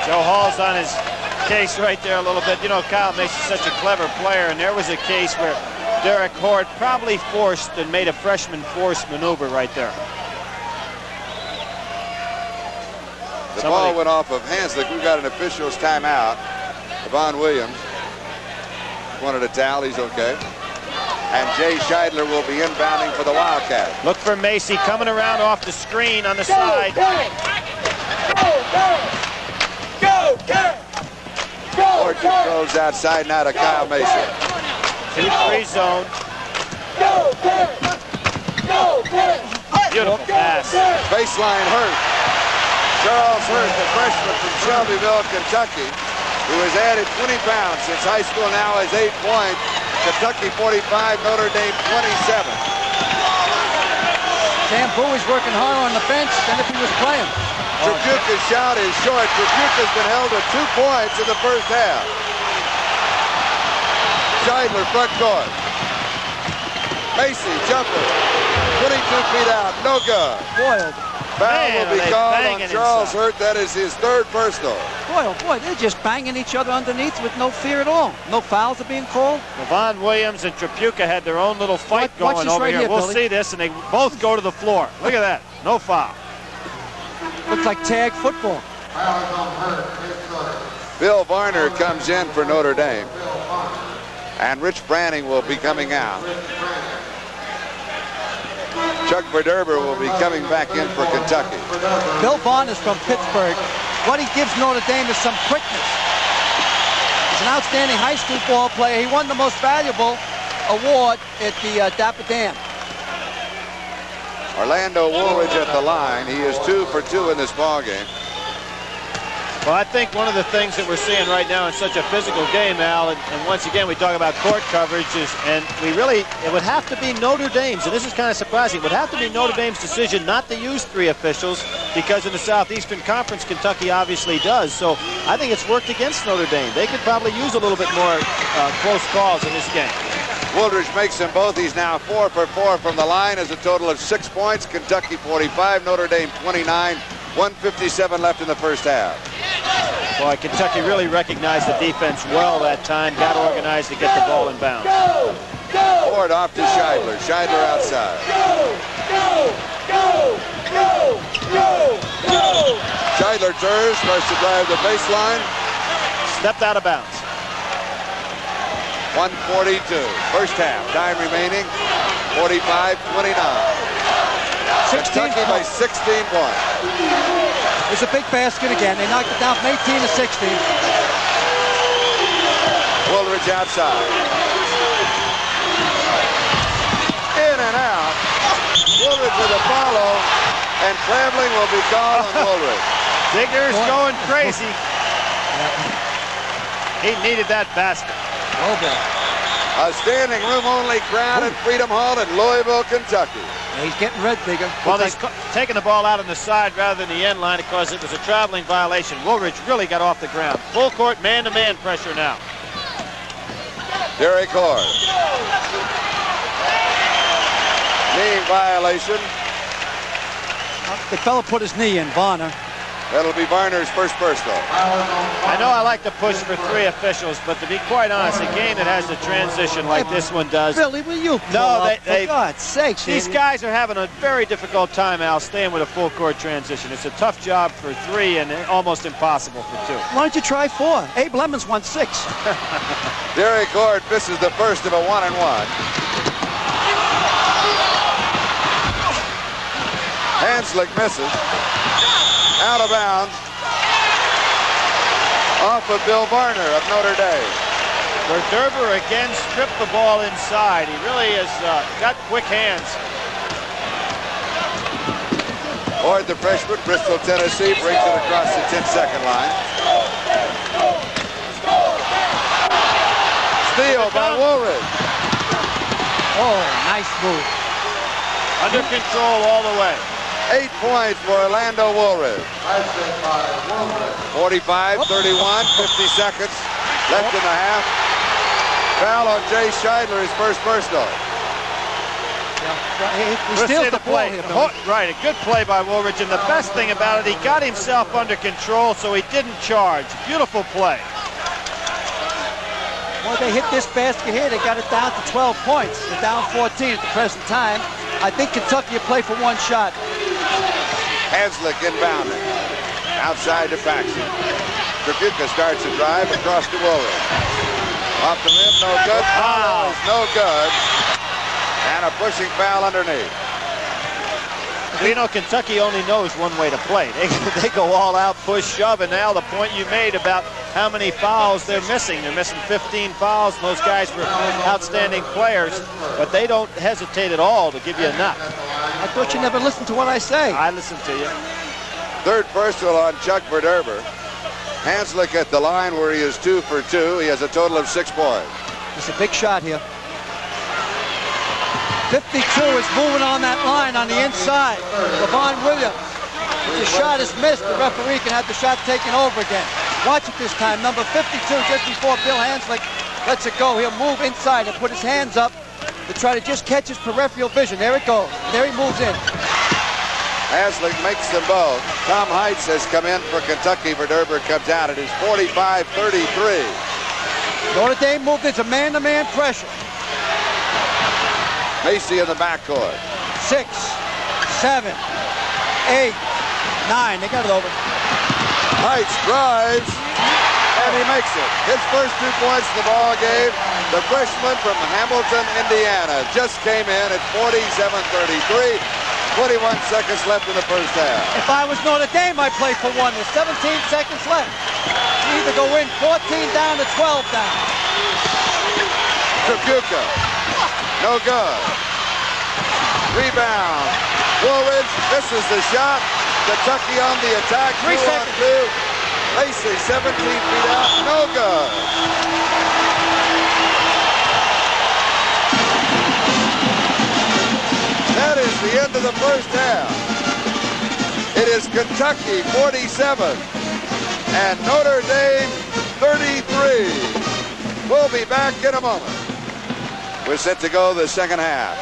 Joe Hall's on his case right there a little bit. You know, Kyle Macy's such a clever player, and there was a case where Derek Hort probably forced and made a freshman force maneuver right there. The ball went off of Hanslick. We've got an official's timeout. Devon Williams wanted a towel. He's okay. And Jay Scheidler will be inbounding for the Wildcats. Look for Macy coming around off the screen on the side. Hort throws outside now to Kyle Macy. 2-3 zone. Beautiful pass. Baseline Hurt. Charles Hurt, the freshman from Shelbyville, Kentucky, who has added 20 pounds since high school, now has 8 points. Kentucky 45, Notre Dame 27. Sam Bowie's working harder on the bench than if he was playing. Tripucka's shot is short. Tripucka's been held to 2 points in the first half. Scheidler front court. Macy jumper. 22 feet out. No good. Boyle. Foul will be called on Charles Hurt. That is his third personal. Boy, oh boy, they're just banging each other underneath with no fear at all. No fouls are being called. Devon Williams and Tripucka had their own little fight going over right here. We'll Billy. see this, and they both go to the floor. Look at that. No foul. Looks like tag football. Bill Varner comes in for Notre Dame. And Rich Branning will be coming out. Chuck Verderber will be coming back in for Kentucky. Bill Vaughn is from Pittsburgh. What he gives Notre Dame is some quickness. He's an outstanding high school ball player. He won the most valuable award at the Dapper Dam. Orlando Woolridge at the line. He is 2 for 2 in this ball game. Well, I think one of the things that we're seeing right now in such a physical game, Al, and once again we talk about court coverage, and it would have to be Notre Dame's, and this is kind of surprising, it would have to be Notre Dame's decision not to use 3 officials, because in the Southeastern Conference, Kentucky obviously does. So I think it's worked against Notre Dame. They could probably use a little bit more close calls in this game. Wooldridge makes them both. He's now 4 for 4 from the line as a total of 6 points. Kentucky 45, Notre Dame 29. 1:57 left in the first half. Boy, Kentucky really recognized the defense well that time. Got organized to get the ball in bounds. Ford off to Scheidler. Scheidler outside. Scheidler turns, starts to drive the baseline. Stepped out of bounds. 1:42. First half. Time remaining. 45-29. Kentucky by 16 points. It's a big basket again. They knocked it down from 18 to 16. Wooldridge outside. In and out. Wooldridge with a follow, and traveling will be called on Wooldridge. Digger's going crazy. He needed that basket. Oh, boy. A standing room only crowd at Freedom Hall in Louisville, Kentucky. Yeah, he's getting red, Digger. Well, he's taking the ball out on the side rather than the end line because it was a traveling violation. Wooldridge really got off the ground. Full court man-to-man pressure now. Derek Horde. Knee violation. The fellow put his knee in, Varner. That'll be Varner's first personal. I know I like to push for 3 officials, but to be quite honest, a game that has the transition like this one does. Billy, will you for God's sakes. These guys are having a very difficult time, Al, staying with a full court transition. It's a tough job for 3 and almost impossible for 2. Why don't you try 4? Abe Lemons won 6. Derek Horde misses the first of a 1-and-1. Hanslick misses. Out of bounds. Off of Bill Varner of Notre Dame. Derber again stripped the ball inside. He really has got quick hands. Horde, the freshman, Bristol, Tennessee, brings it across the 10-second line. Steal by Woolridge. Oh, nice move. Under control all the way. 8 points for Orlando Woolridge. 45-31, 50 seconds left in the half. Foul on Jay Scheidler, his first personal. He steals the play. Right, a good play by Woolridge, and the best thing about it, he got himself under control so he didn't charge. Beautiful play. Well, they hit this basket here. They got it down to 12 points. They're down 14 at the present time. I think Kentucky will play for 1 shot. Hanslick inbounding. Outside to Paxson. Trabuca starts a drive across to Woolridge. Off the rim, no good. Foul is no good. And a pushing foul underneath. You know, Kentucky only knows one way to play. They go all out, push, shove, and now the point you made about how many fouls they're missing. They're missing 15 fouls, and those guys were outstanding players, but they don't hesitate at all to give you enough. I thought you never listened to what I say. I listened to you. Third personal on Chuck Verderber. Hanslick at the line where he is 2 for 2. He has a total of 6 points. It's a big shot here. 52 is moving on that line on the inside. LaVon Williams. If the shot is missed, the referee can have the shot taken over again. Watch it this time. Number 52, just before Bill Hanslick lets it go. He'll move inside and put his hands up to try to just catch his peripheral vision. There it goes. There he moves in. Hanslick makes them both. Tom Heitz has come in for Kentucky. Verderber comes out. It is 45-33. Notre Dame moved into man-to-man pressure. Macy in the backcourt. 6, 7, 8, 9. They got it over. Heitz drives, and he makes it. His first 2 points in the ball game. The freshman from Hamilton, Indiana, just came in at 47-33. 21 seconds left in the first half. If I was Notre Dame, I'd play for 1. There's 17 seconds left. You either go in 14 down to 12 down. Trabuca. No good. Rebound. Woolridge misses the shot. Kentucky on the attack. 3 seconds. Macy, 17 feet out, no good. That is the end of the first half. It is Kentucky 47 and Notre Dame 33. We'll be back in a moment. We're set to go the second half.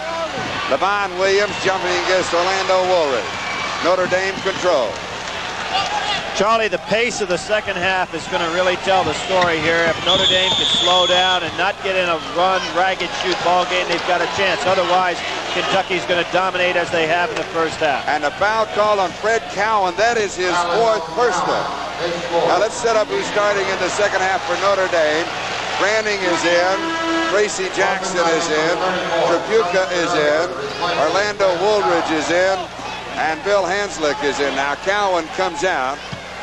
Levon Williams jumping against Orlando Woolridge. Notre Dame control. Charlie, the pace of the second half is going to really tell the story here. If Notre Dame can slow down and not get in a run, ragged shoot ball game, they've got a chance. Otherwise, Kentucky's going to dominate as they have in the first half. And a foul call on Fred Cowan. That is his fourth personal. Now let's set up who's starting in the second half for Notre Dame. Branning is in. Tracy Jackson is in. Tripucka is in. Orlando Woolridge is in. And Bill Hanslick is in. Now Cowan comes out.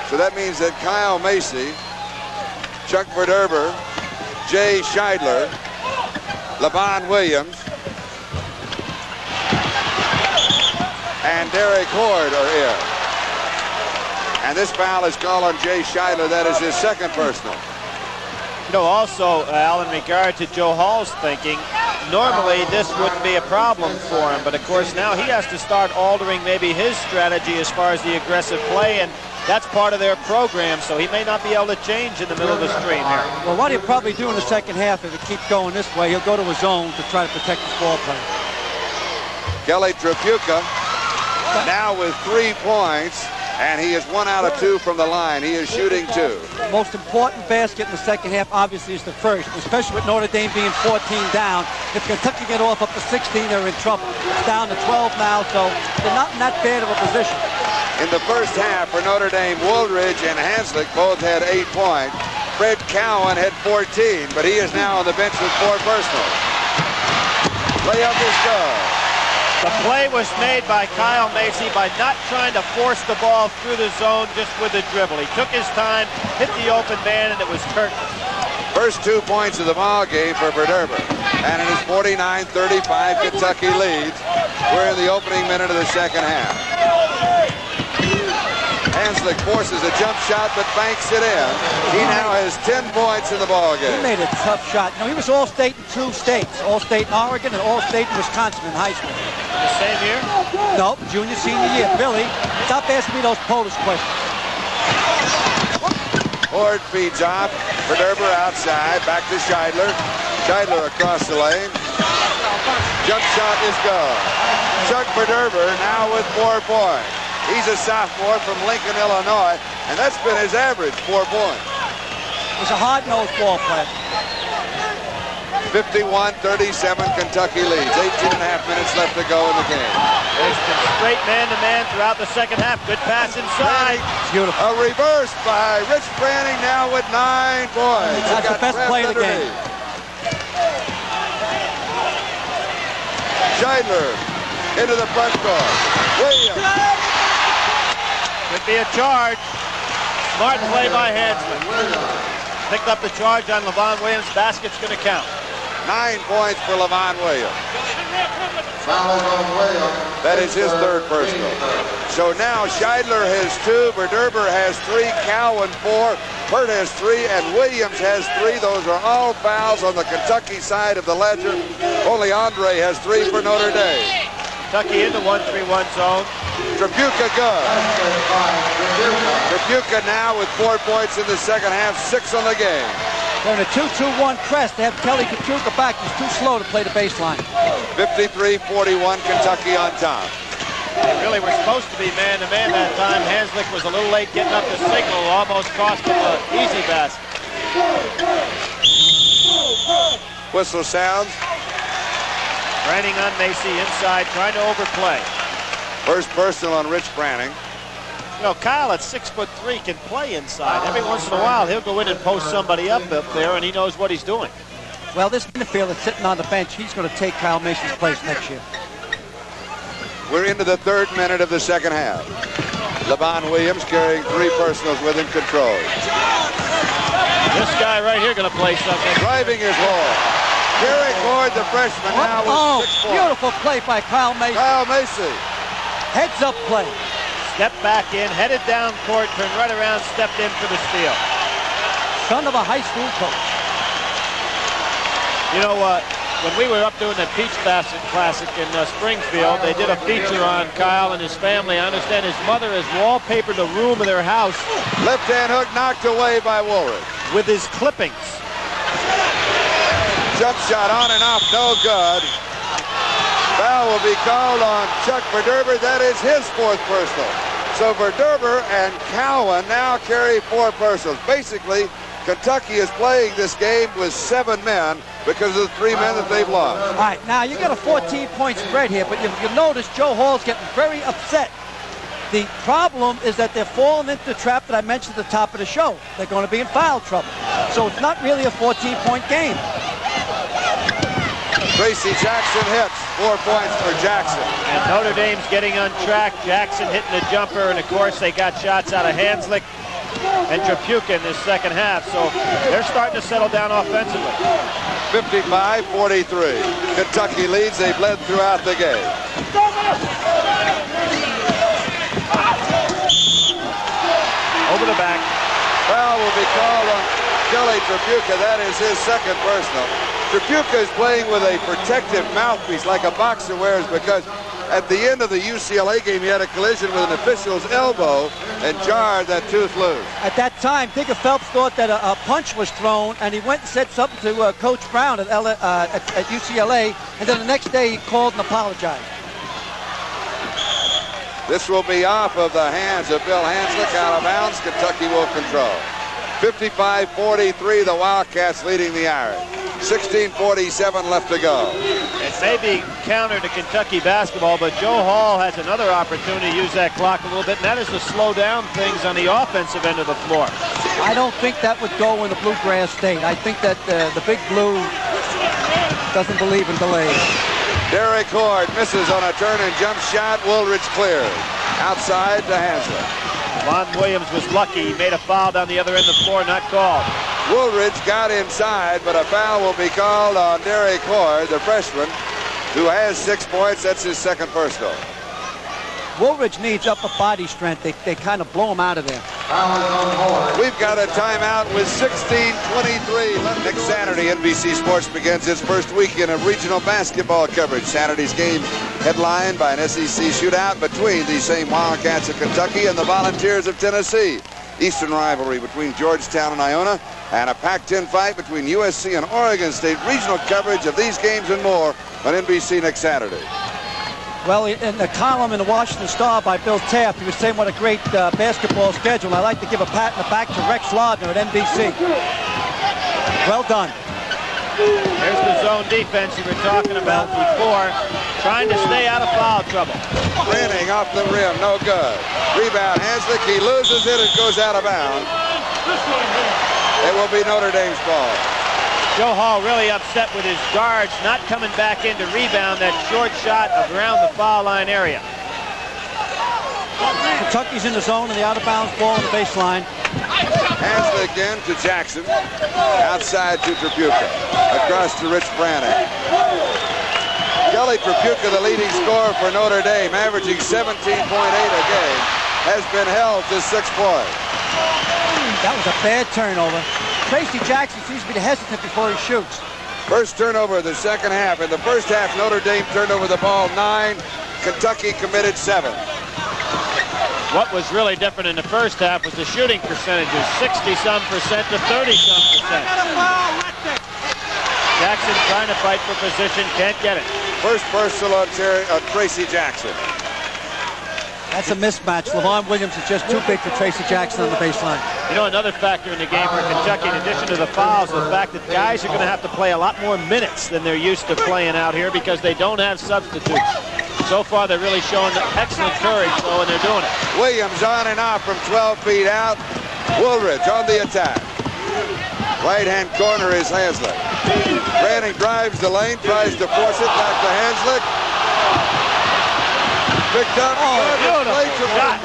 So that means that Kyle Macy, Chuck Verderber, Jay Scheidler, Levon Williams, and Derek Horde are in. And this foul is called on Jay Scheidler. That is his second personal. You know, also, Al, in regard to Joe Hall's thinking, normally this wouldn't be a problem for him. But, of course, now he has to start altering maybe his strategy as far as the aggressive play. And that's part of their program, so he may not be able to change in the middle of the stream here. Well, what he'll probably do in the second half, if it keeps going this way, he'll go to his zone to try to protect his ball play. Kelly Tripucka now with 3 points, and he is 1 out of 2 from the line. He is shooting 2. The most important basket in the second half, obviously, is the first, especially with Notre Dame being 14 down. If Kentucky get off up to 16, they're in trouble. It's down to 12 now, so they're not in that bad of a position. In the first half for Notre Dame, Woolridge and Hanslick both had 8 points. Fred Cowan had 14, but he is now on the bench with 4 personals. Layup is good. The play was made by Kyle Macy by not trying to force the ball through the zone just with the dribble. He took his time, hit the open man, and it was curtains. First 2 points of the ball game for Verderber. And it is 49-35, Kentucky leads. We're in the opening minute of the second half. Hanslick forces a jump shot, but banks it in. He now has 10 points in the ballgame. He made a tough shot. You know, he was All-State in 2 states. All-State in Oregon and All-State in Wisconsin in high school. The same year? No, junior, senior year. Billy, stop asking me those Polish questions. Horde feeds off. Verderber outside. Back to Scheidler. Scheidler across the lane. Jump shot is gone. Chuck Verderber now with 4 points. He's a sophomore from Lincoln, Illinois, and that's been his average, 4 points. He's a hard-nosed ball player. 51-37, Kentucky leads. 18 and a half minutes left to go in the game. It's been straight man-to-man throughout the second half. Good pass inside. Beautiful. A reverse by Rich Branning now with 9 points. That's the best play of the game. Scheidler into the front court. Williams. Could be a charge. Smart play by Hanslick. Picked up the charge on Levon Williams. Basket's going to count. 9 points for Levon Williams. That is his 3rd personal. So now Scheidler has 2, Verderber has 3, Cowan 4, Hurt has 3, and Williams has 3. Those are all fouls on the Kentucky side of the ledger. Only Andre has 3 for Notre Dame. Kentucky in the 1-3-1 zone. Tripucka good. Tripucka now with 4 points in the second half, 6 on the game. They're in a 2-2-1 press. They have Kelly Tripucka back. He's too slow to play the baseline. 53-41, Kentucky on top. They really were supposed to be man-to-man that time. Hanslick was a little late getting up the signal. Almost cost him an easy basket. Whistle sounds. Branning on Macy inside, trying to overplay. First personal on Rich Branning. You know, Kyle at 6'3" can play inside. Every once in a while, he'll go in and post somebody up there, and he knows what he's doing. Well, this midfielder sitting on the bench, he's going to take Kyle Macy's place next year. We're into the 3rd minute of the second half. Levon Williams carrying 3 personals with him controlled. This guy right here going to play something. Driving his ball. Derek Horde, the freshman, now with 6 points. Beautiful play by Kyle Macy. Kyle Macy. Heads up play. stepped back in, headed down court, turned right around, stepped in for the steal. Son of a high school coach. You know what? When we were up doing the Peach Basket Classic in Springfield, they did a feature on Kyle and his family. I understand his mother has wallpapered the room of their house. Left-hand hook knocked away by Woolridge. With his clippings. Jump shot on and off, no good. Foul will be called on Chuck Verderber. That is his 4th personal. So Verderber and Cowan now carry 4 personals. Basically, Kentucky is playing this game with 7 men because of the 3 men that they've lost. All right, now you got a 14-point spread here, but you notice Joe Hall's getting very upset. The problem is that they're falling into the trap that I mentioned at the top of the show. They're going to be in foul trouble. So it's not really a 14-point game. Tracy Jackson hits. 4 points for Jackson. And Notre Dame's getting on track. Jackson hitting the jumper, and of course they got shots out of Hanslick and Trapuka in this second half. So they're starting to settle down offensively. 55-43. Kentucky leads. They've led throughout the game. Over the back. Foul will be called on Kelly Trapuka. That is his 2nd personal. Trapuka is playing with a protective mouthpiece like a boxer wears because at the end of the UCLA game he had a collision with an official's elbow and jarred that tooth loose. At that time, Digger Phelps thought that a punch was thrown, and he went and said something to Coach Brown at UCLA, and then the next day he called and apologized. This will be off of the hands of Bill Hanslick, out of bounds. Kentucky will control. 55-43, the Wildcats leading the Irish. 16:47 left to go. It may be counter to Kentucky basketball, but Joe Hall has another opportunity to use that clock a little bit, and that is to slow down things on the offensive end of the floor. I don't think that would go in the Bluegrass State. I think that the Big Blue doesn't believe in delays. Derek Horde misses on a turn and jump shot. Woolridge clears. Outside to Hanslick. Lon Williams was lucky. He made a foul down the other end of the floor, not called. Woolridge got inside, but a foul will be called on Derek Horde, the freshman, who has 6 points. That's his 2nd personal. Woolridge needs upper body strength. They kind of blow him out of there. We've got a timeout with 16:23 left. Next Saturday, NBC Sports begins its first weekend of regional basketball coverage. Saturday's game headlined by an SEC shootout between the same Wildcats of Kentucky and the Volunteers of Tennessee. Eastern rivalry between Georgetown and Iona, and a Pac-10 fight between USC and Oregon State. Regional coverage of these games and more on NBC next Saturday. Well, in the column in the Washington Star by Bill Taft, he was saying what a great basketball schedule. I'd like to give a pat in the back to Rex Lardner at NBC. Well done. There's the zone defense you were talking about before, trying to stay out of foul trouble. Renning off the rim, no good. Rebound, Hanslick, he loses it, it goes out of bounds. It will be Notre Dame's ball. Joe Hall really upset with his guards not coming back in to rebound that short shot around the foul line area. Kentucky's in the zone and the out-of-bounds ball on the baseline. Hanslick again to Jackson. Outside to Trapuka. Across to Rich Brannick. Kelly Trapuka, the leading scorer for Notre Dame, averaging 17.8 a game, has been held to 6 points. That was a bad turnover. Tracy Jackson seems to be hesitant before he shoots. First turnover of the second half. In the first half, Notre Dame turned over the ball 9. Kentucky committed 7. What was really different in the first half was the shooting percentages, 60-some% to 30-some%. Jackson trying to fight for position, can't get it. First personal on Tracy Jackson. That's a mismatch. Lavon Williams is just too big for Tracy Jackson on the baseline. You know, another factor in the game for Kentucky, in addition to the fouls, the fact that guys are going to have to play a lot more minutes than they're used to playing out here because they don't have substitutes. So far, they're really showing excellent courage, though, and they're doing it. Williams on and off from 12 feet out. Woolridge on the attack. Right-hand corner is Hanslick. Branning drives the lane, tries to force it back to Hanslick. Picked up. Beautiful shot.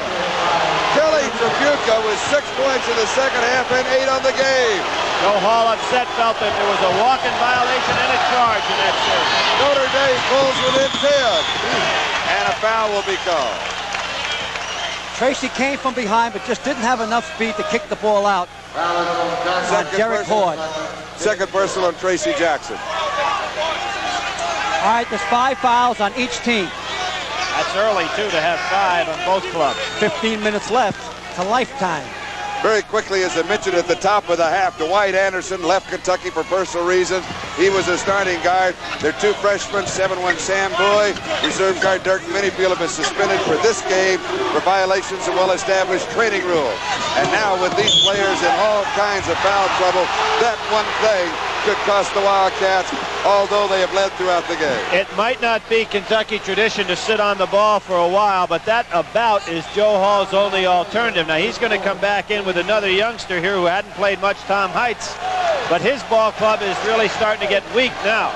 Kelly Trapuka with 6 points in the second half and 8 on the game. Joe Hall upset, felt that there was a walk-in violation and a charge in that series. Notre Dame pulls within 10. And a foul will be called. Tracy came from behind, but just didn't have enough speed to kick the ball out on Derek Horde. Second personal on Tracy Jackson. All right, there's 5 fouls on each team. That's early, too, to have 5 on both clubs. 15 minutes left. It's a lifetime. Very quickly, as I mentioned at the top of the half, Dwight Anderson left Kentucky for personal reasons. He was a starting guard. Their 2 freshmen, 7'1" Sam Bowie, reserve guard Dirk Minifield, have been suspended for this game for violations of well-established training rules. And now with these players in all kinds of foul trouble, that one thing could cost the Wildcats, although they have led throughout the game. It might not be Kentucky tradition to sit on the ball for a while, but that about is Joe Hall's only alternative. Now, he's going to come back in with another youngster here who hadn't played much, Tom Heights, but his ball club is really starting to get weak now.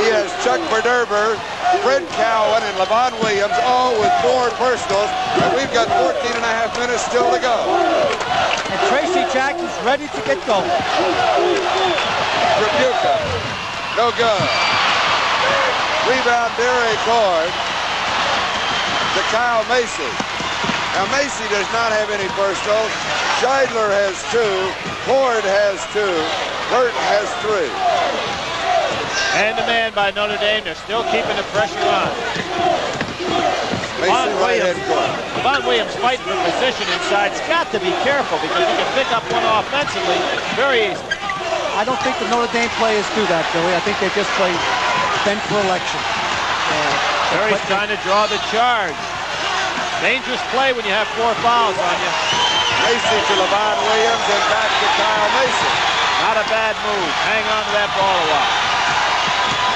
He has Chuck Verderber, Fred Cowan, and Levon Williams, all with 4 personals, and we've got 14 and a half minutes still to go. And Tracy Jackson's ready to get going. Tripucka, no good. Rebound, Derek Horde to Kyle Macy. Now, Macy does not have any personals. Scheidler has 2. Horde has 2. Burton has 3. And the man by Notre Dame, they're still keeping the pressure on. Macy right-hand court. Levon Williams fighting for position inside. He's got to be careful because he can pick up one offensively very easily. I don't think the Notre Dame players do that, Billy. I think they just play bent for election. Terry's trying to draw the charge. Dangerous play when you have 4 fouls on you. Macy to Levon Williams and back to Kyle Macy. Not a bad move. Hang on to that ball a while.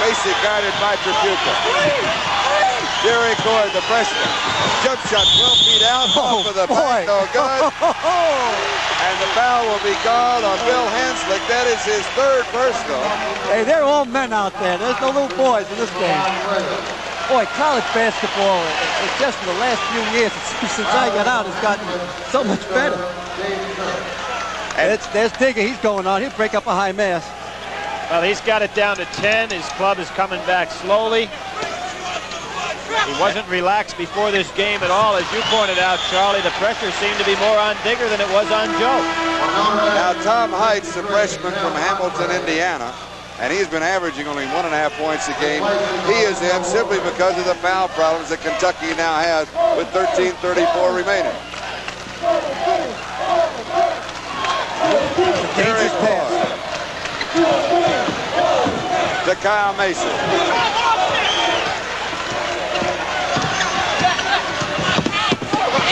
Macy guarded by Tripucka. Derek Horde, the freshman. Jump shot 12 feet out. Off of the back, no good. And the foul will be called on Bill Hanslick. That is his 3rd personal. Hey, they're all men out there. There's no little boys in this game. Boy, college basketball, it's just in the last few years, since I got out, it's gotten so much better. And there's Digger. He's going on. He'll break up a high mass. Well, he's got it down to 10. His club is coming back slowly. He wasn't relaxed before this game at all. As you pointed out, Charlie, the pressure seemed to be more on Digger than it was on Joe. Now, Tom Heights, a freshman from Hamilton, Indiana, and he's been averaging only 1.5 points a game. He is in simply because of the foul problems that Kentucky now has with 13:34 remaining. Derek Horde to Kyle Macy.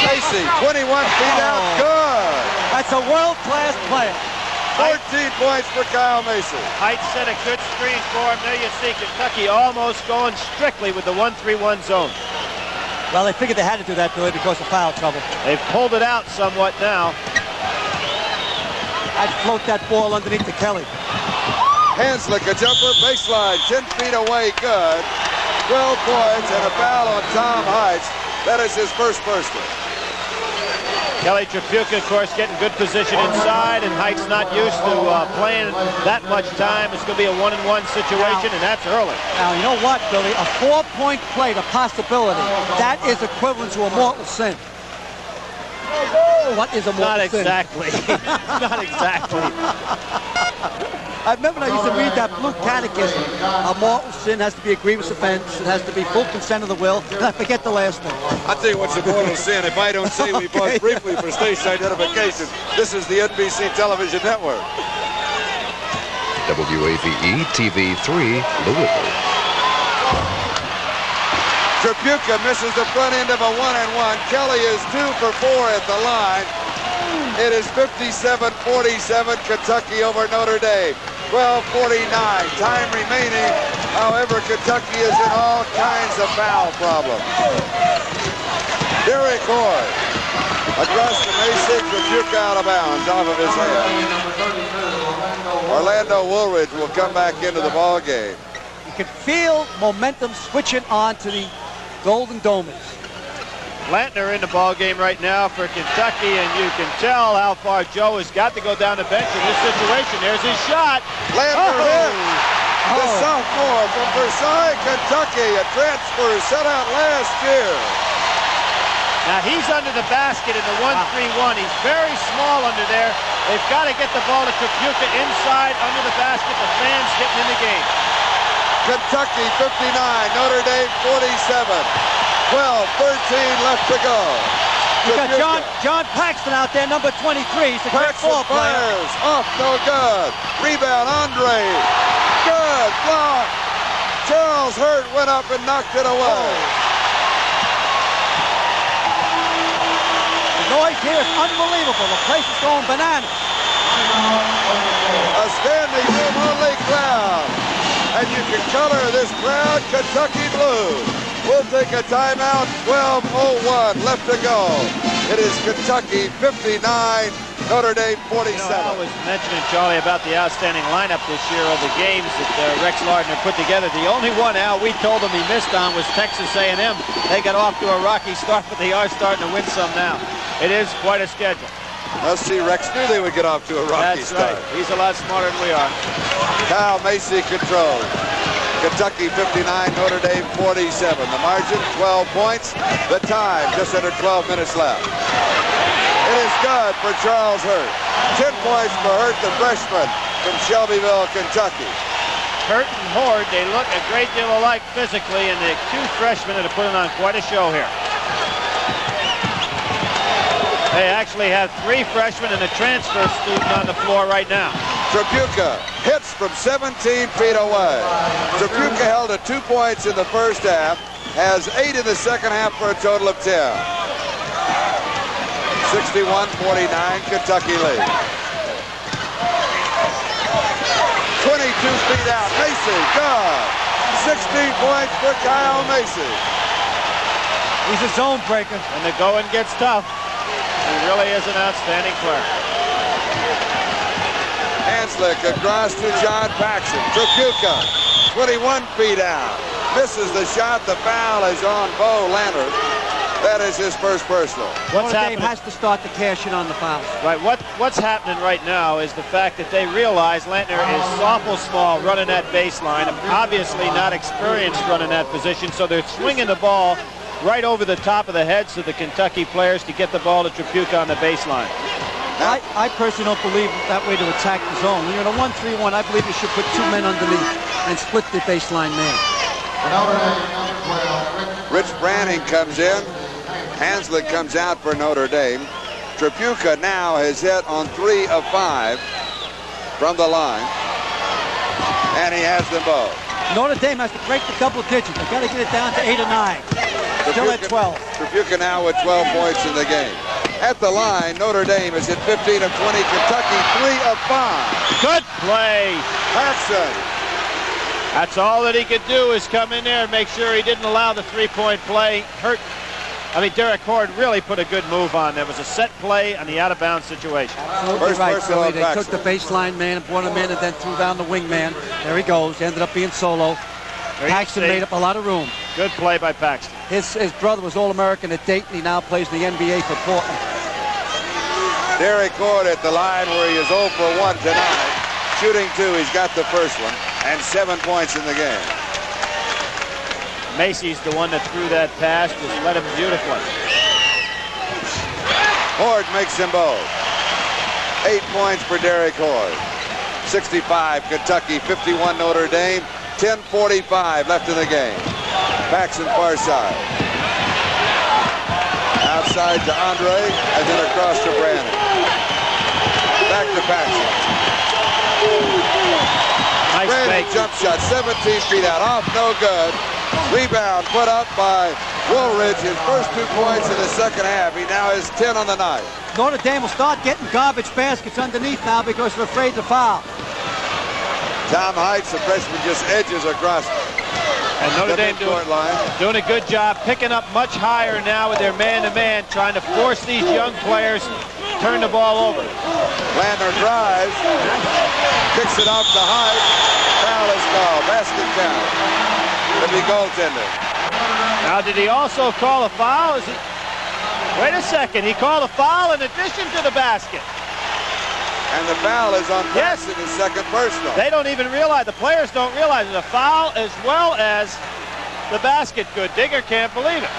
Macy, 21 feet out, good. That's a world-class player. 14 points for Kyle Macy. Heights set a good screen for him. There you see Kentucky almost going strictly with the 1-3-1 zone. Well, they figured they had to do that, Billy, because of foul trouble. They've pulled it out somewhat now. I'd float that ball underneath to Kelly. Hanslick, a jumper, baseline, 10 feet away, good. 12 points and a foul on Tom Heights. That is his 1st personal. Kelly Tripucka, of course, getting good position inside, and Heights not used to playing that much time. It's going to be a 1-and-1 situation, and that's early. Now, you know what, Billy? A 4-point play, the possibility, that is equivalent to a mortal sin. What is a mortal sin? Not exactly. Not exactly. I remember I used to read that blue catechism. A mortal sin has to be a grievous offense. It has to be full consent of the will. And I forget the last name. I'll tell you what's a mortal sin. If I don't say we pause briefly for station identification, this is the NBC Television Network. WAVE TV3, Louisville. Tripucka misses the front end of a 1-and-1. Kelly is 2 for 4 at the line. It is 57-47, Kentucky over Notre Dame. 12:49, time remaining. However, Kentucky is in all kinds of foul problems. Derek Horde across the Macy, Tripucka out of bounds off of his head. Orlando Woolridge will come back into the ball game. You can feel momentum switching on to the Golden Domers. Lantner in the ball game right now for Kentucky, and you can tell how far Joe has got to go down the bench in this situation. There's his shot. Lantner hit. The sophomore from Versailles, Kentucky, a transfer set out last year. Now he's under the basket in the 1-3-1. He's very small under there. They've got to get the ball to Tripucka inside under the basket. The fans getting in the game. Kentucky 59, Notre Dame 47. 12-13 left to go. You got John Paxton out there, number 23. He's a great ball player. Fires off, no good. Rebound, Andre. Good block. Charles Hurt went up and knocked it away. The noise here is unbelievable. The place is going bananas. A standing room only crowd. And you can color this crowd Kentucky blue. We'll take a timeout. 12:01 left to go. It is Kentucky 59, Notre Dame 47. You know, I was mentioning, Charlie, about the outstanding lineup this year of the games that Rex Lardner put together. The only one, Al, we told him he missed on was Texas A&M. They got off to a rocky start, but they are starting to win some now. It is quite a schedule. Let's see, Rex knew they would get off to a rocky start. That's right. He's a lot smarter than we are. Kyle Macy controls. Kentucky 59, Notre Dame 47. The margin, 12 points. The time, just under 12 minutes left. It is good for Charles Hurt. 10 points for Hurt, the freshman from Shelbyville, Kentucky. Hurt and Horde, they look a great deal alike physically, and the two freshmen are putting on quite a show here. They actually have 3 freshmen and a transfer student on the floor right now. Tripucka hits from 17 feet away. Tripucka held at 2 points in the first half, has 8 in the second half for a total of 10. 61-49, Kentucky lead. 22 feet out, Macy, good. 16 points for Kyle Macy. He's a zone breaker. And the going gets tough. He really is an outstanding player. Hanslick across to John Paxson. Tripucka, 21 feet out. Misses the shot. The foul is on Bo Lantern. That is his first personal. Notre Dame has to start to cash in on the fouls. Right. What's happening right now is the fact that they realize Lantner is awful small running that baseline. Obviously not experienced running that position, so they're swinging the ball right over the top of the heads of the Kentucky players to get the ball to Tripucka on the baseline. I personally don't believe that way to attack the zone. When you're in a 1-3-1, I believe you should put 2 men underneath and split the baseline man. Rich Branning comes in. Hanslick comes out for Notre Dame. Tripucka now has hit on 3 of 5 from the line. And he has them both. Notre Dame has to break the double digits. They've got to get it down to 8 or 9. Still at 12. Tripucka now with 12 points in the game. At the line, Notre Dame is at 15 of 20. Kentucky 3 of 5. Good play. Paxson. That's all that he could do is come in there and make sure he didn't allow the three-point play. Derek Horde really put a good move on. There was a set play on the out-of-bounds situation. Absolutely right, Billy. They took the baseline man and brought him in and then threw down the wing man. There he goes. Ended up being solo. Paxton made up a lot of room. Good play by Paxton. His brother was All-American at Dayton. He now plays in the NBA for Portland. Derek Horde at the line where he is 0 for 1 tonight. Shooting 2, he's got the first one, and 7 points in the game. Macy's the one that threw that pass, just led him beautifully. Horde makes them both. 8 points for Derek Horde. 65 Kentucky, 51 Notre Dame. 10:45 left in the game. Paxson far side. Outside to Andre, and then across to Brannon. Back to Paxson. Nice Brannon jump shot, 17 feet out, off, no good. Rebound put up by Woolridge, his first 2 points in the second half. He now has 10 on the night. Notre Dame will start getting garbage baskets underneath now because they're afraid to foul. Tom Heights, the freshman, just edges across. And Notre Dame doing a good job, picking up much higher now with their man-to-man, trying to force these young players to turn the ball over. Landner drives, kicks it off to Heights. Foul is called, basket count. It'll be goaltender. Now, did he also call a foul? Wait a second, he called a foul in addition to the basket. And the foul is on Paxson, his second personal. They don't even realize, the players don't realize it's a foul as well as the basket. Good. Digger can't believe it.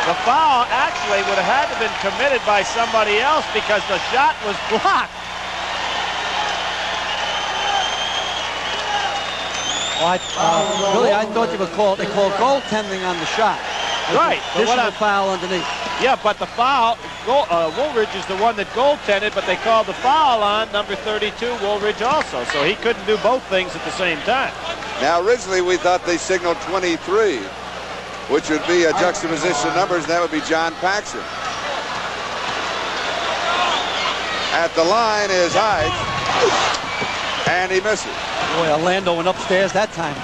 The foul actually would have had to have been committed by somebody else because the shot was blocked. Well, Billy, I thought they called goaltending on the shot. Right. Additional foul underneath. Yeah, but the foul, Woolridge is the one that goaltended, but they called the foul on number 32, Woolridge also. So he couldn't do both things at the same time. Now, originally we thought they signaled 23, which would be a juxtaposition of numbers, and that would be John Paxson. At the line is Hyde, and he misses. Boy, Orlando went upstairs that time.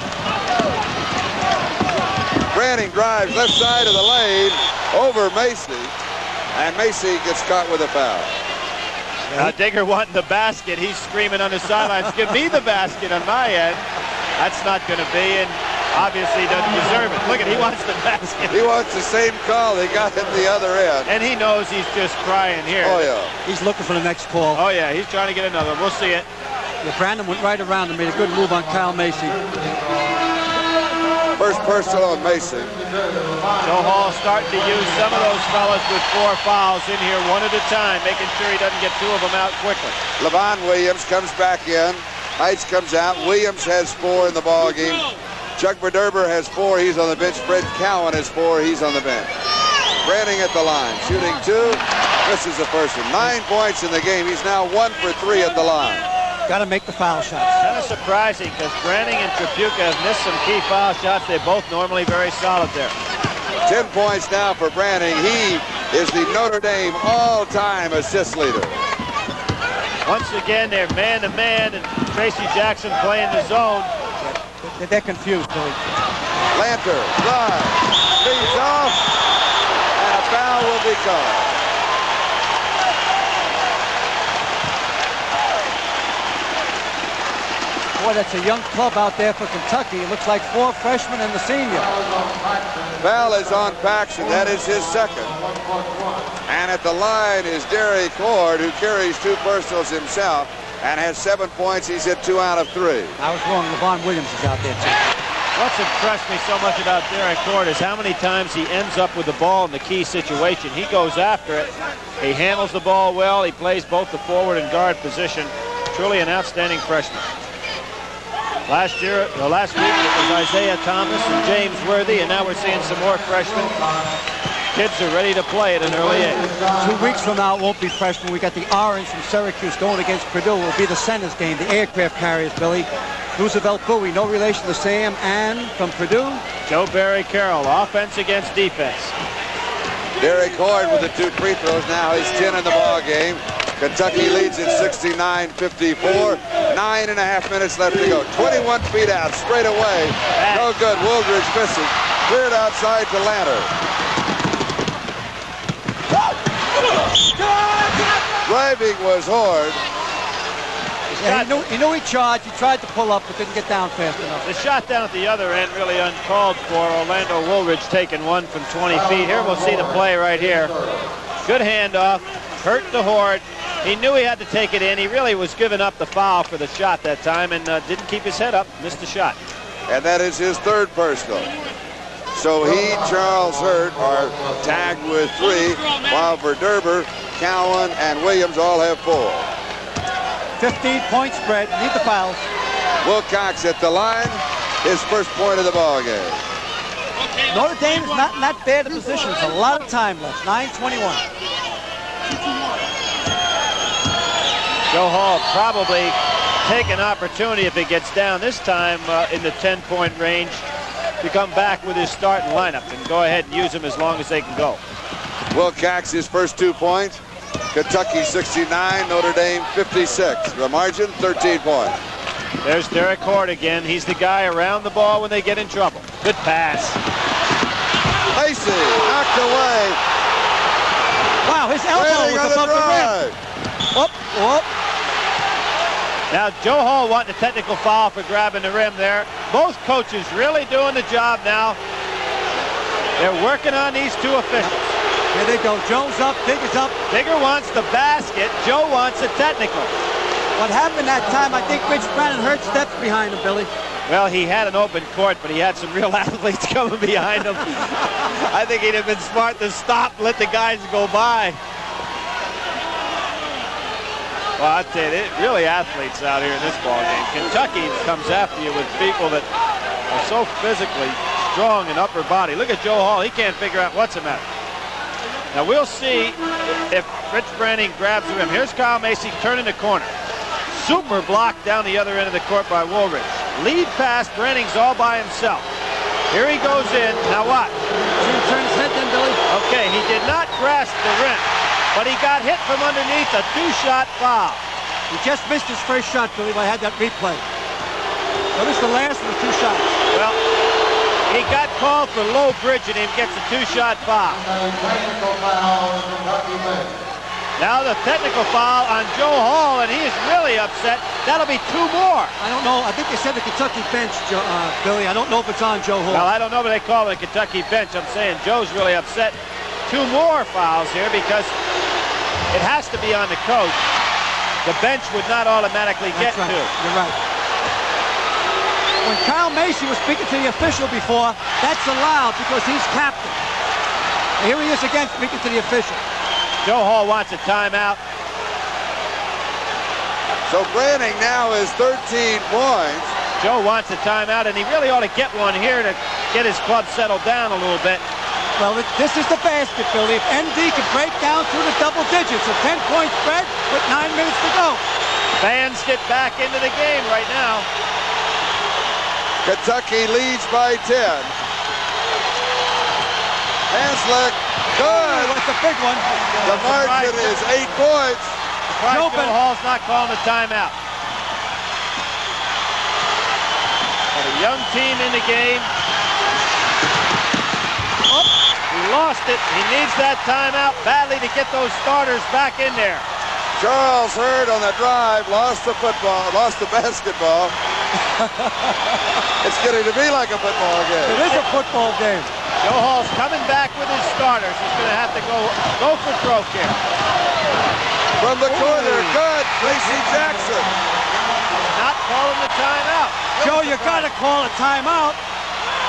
Branning drives left side of the lane over Macy, and Macy gets caught with a foul. Digger wanting the basket. He's screaming on the sidelines, give me the basket on my end. That's not going to be, and obviously doesn't deserve it. Look at, he wants the basket. He wants the same call he got at the other end. And he knows he's just crying here. Oh, yeah. He's looking for the next call. Oh, yeah, he's trying to get another. We'll see it. Yeah, Brandon went right around and made a good move on Kyle Macy. First personal on Macy. Joe Hall starting to use some of those fellas with 4 fouls in here one at a time, making sure he doesn't get 2 of them out quickly. Levon Williams comes back in. Heights comes out. Williams has 4 in the ball game. Chuck Verderber has 4. He's on the bench. Fred Cowan has 4. He's on the bench. Branning at the line. Shooting 2. Misses the first one. 9 points in the game. He's now 1 for 3 at the line. Got to make the foul shots. Kind of surprising because Branning and Tripucka have missed some key foul shots. They're both normally very solid there. 10 points now for Branning. He is the Notre Dame all-time assist leader. Once again, they're man-to-man, and Tracy Jackson playing the zone. They're confused, Billy. Lanter, drive, leads off, and a foul will be called. Boy, that's a young club out there for Kentucky. It looks like 4 freshmen and the senior. Foul is on Paxson. That is his second. And at the line is Derek Cord, who carries 2 personals himself and has 7 points. He's hit 2 out of 3. I was wrong. Levon Williams is out there, too. What's impressed me so much about Derek Cord is how many times he ends up with the ball in the key situation. He goes after it. He handles the ball well. He plays both the forward and guard position. Truly an outstanding freshman. Last week it was Isaiah Thomas and James Worthy, and now we're seeing some more freshmen. Kids are ready to play at an early age. 2 weeks from now, it won't be freshmen. We got the Orange from Syracuse going against Purdue. It will be the centers game, the aircraft carriers, Billy. Roosevelt Bowie, no relation to Sam, and from Purdue, Joe Barry Carroll, offense against defense. Derek Cord with the 2 free throws. Now he's 10 in the ball game. Kentucky leads at 69-54. 9.5 minutes left to go. 21 feet out, straight away. No good. Woolridge misses. Cleared outside to Lanter. Driving was Horde. yeah, he knew he charged. He tried to pull up, but didn't get down fast enough. The shot down at the other end really uncalled for. Orlando Woolridge taking one from 20 feet. Here we'll see the play right here. Good handoff. Hurt the Horde. He knew he had to take it in. He really was giving up the foul for the shot that time and didn't keep his head up. Missed the shot. And that is his 3rd personal. So he, Charles Hurt, are tagged with 3, while Verderber, Cowan, and Williams all have 4. 15-point spread. Need the fouls. Wilcox at the line. His first point of the ball game. Notre Dame is not in that bad a position. There's a lot of time left. 9:21. Joe Hall probably take an opportunity if it gets down this time in the 10-point range to come back with his starting lineup and go ahead and use him as long as they can go. Wilcox, his first 2 points. Kentucky 69, Notre Dame 56. The margin, 13 points. There's Derek Cord again. He's the guy around the ball when they get in trouble. Good pass. Macy knocked away. Wow, his elbow was above the rim. Whoop, whoop. Now, Joe Hall wanting a technical foul for grabbing the rim there. Both coaches really doing the job now. They're working on these 2 officials. Here they go. Joe's up, Digger's up. Digger wants the basket. Joe wants a technical. What happened that time, I think Rich Brennan hurt steps behind him, Billy. Well, he had an open court, but he had some real athletes coming behind him. I think he'd have been smart to stop and let the guys go by. Well, I'll tell you, really athletes out here in this ball game. Kentucky comes after you with people that are so physically strong in upper body. Look at Joe Hall. He can't figure out what's the matter. Now, we'll see if Rich Branning grabs the rim. Here's Kyle Macy turning the corner. Super block down the other end of the court by Woolridge. Lead pass, Branning's all by himself. Here he goes in. Now what? He turns his head then, Billy. Okay, he did not grasp the rim, but he got hit from underneath, a two-shot foul. He just missed his first shot, Billy, but I had that replay. Notice the last of the 2 shots. Well, he got called for low bridging and gets a 2-shot foul. Now the technical foul on Joe Hall, and he is really upset. That'll be 2 more. I don't know. I think they said the Kentucky bench, Billy. I don't know if it's on Joe Hall. Well, I don't know, but they call it a Kentucky bench. I'm saying Joe's really upset. 2 more fouls here because it has to be on the coach. The bench would not automatically get right. 2. You're right. When Kyle Macy was speaking to the official before, that's allowed because he's captain. And here he is again speaking to the official. Joe Hall wants a timeout. So Branning now is 13 points. Joe wants a timeout, and he really ought to get one here to get his club settled down a little bit. Well, this is the basket, Billy. If ND can break down through the double digits, a 10-point spread with 9 minutes to go. Fans get back into the game right now. Kentucky leads by 10. Hanslick, good. That's a big one. The margin is 8 points. Joe Hall's not calling a timeout. But a young team in the game. Oh, he lost it. He needs that timeout badly to get those starters back in there. Charles Hurd on the drive, lost the basketball. It's getting to be like a football game. It is a football game. Joe Hall's coming back with his starters. He's going to have to go for broke here. From the corner, good. Tracy Jackson. Not calling the timeout. Joe, you got to call a timeout.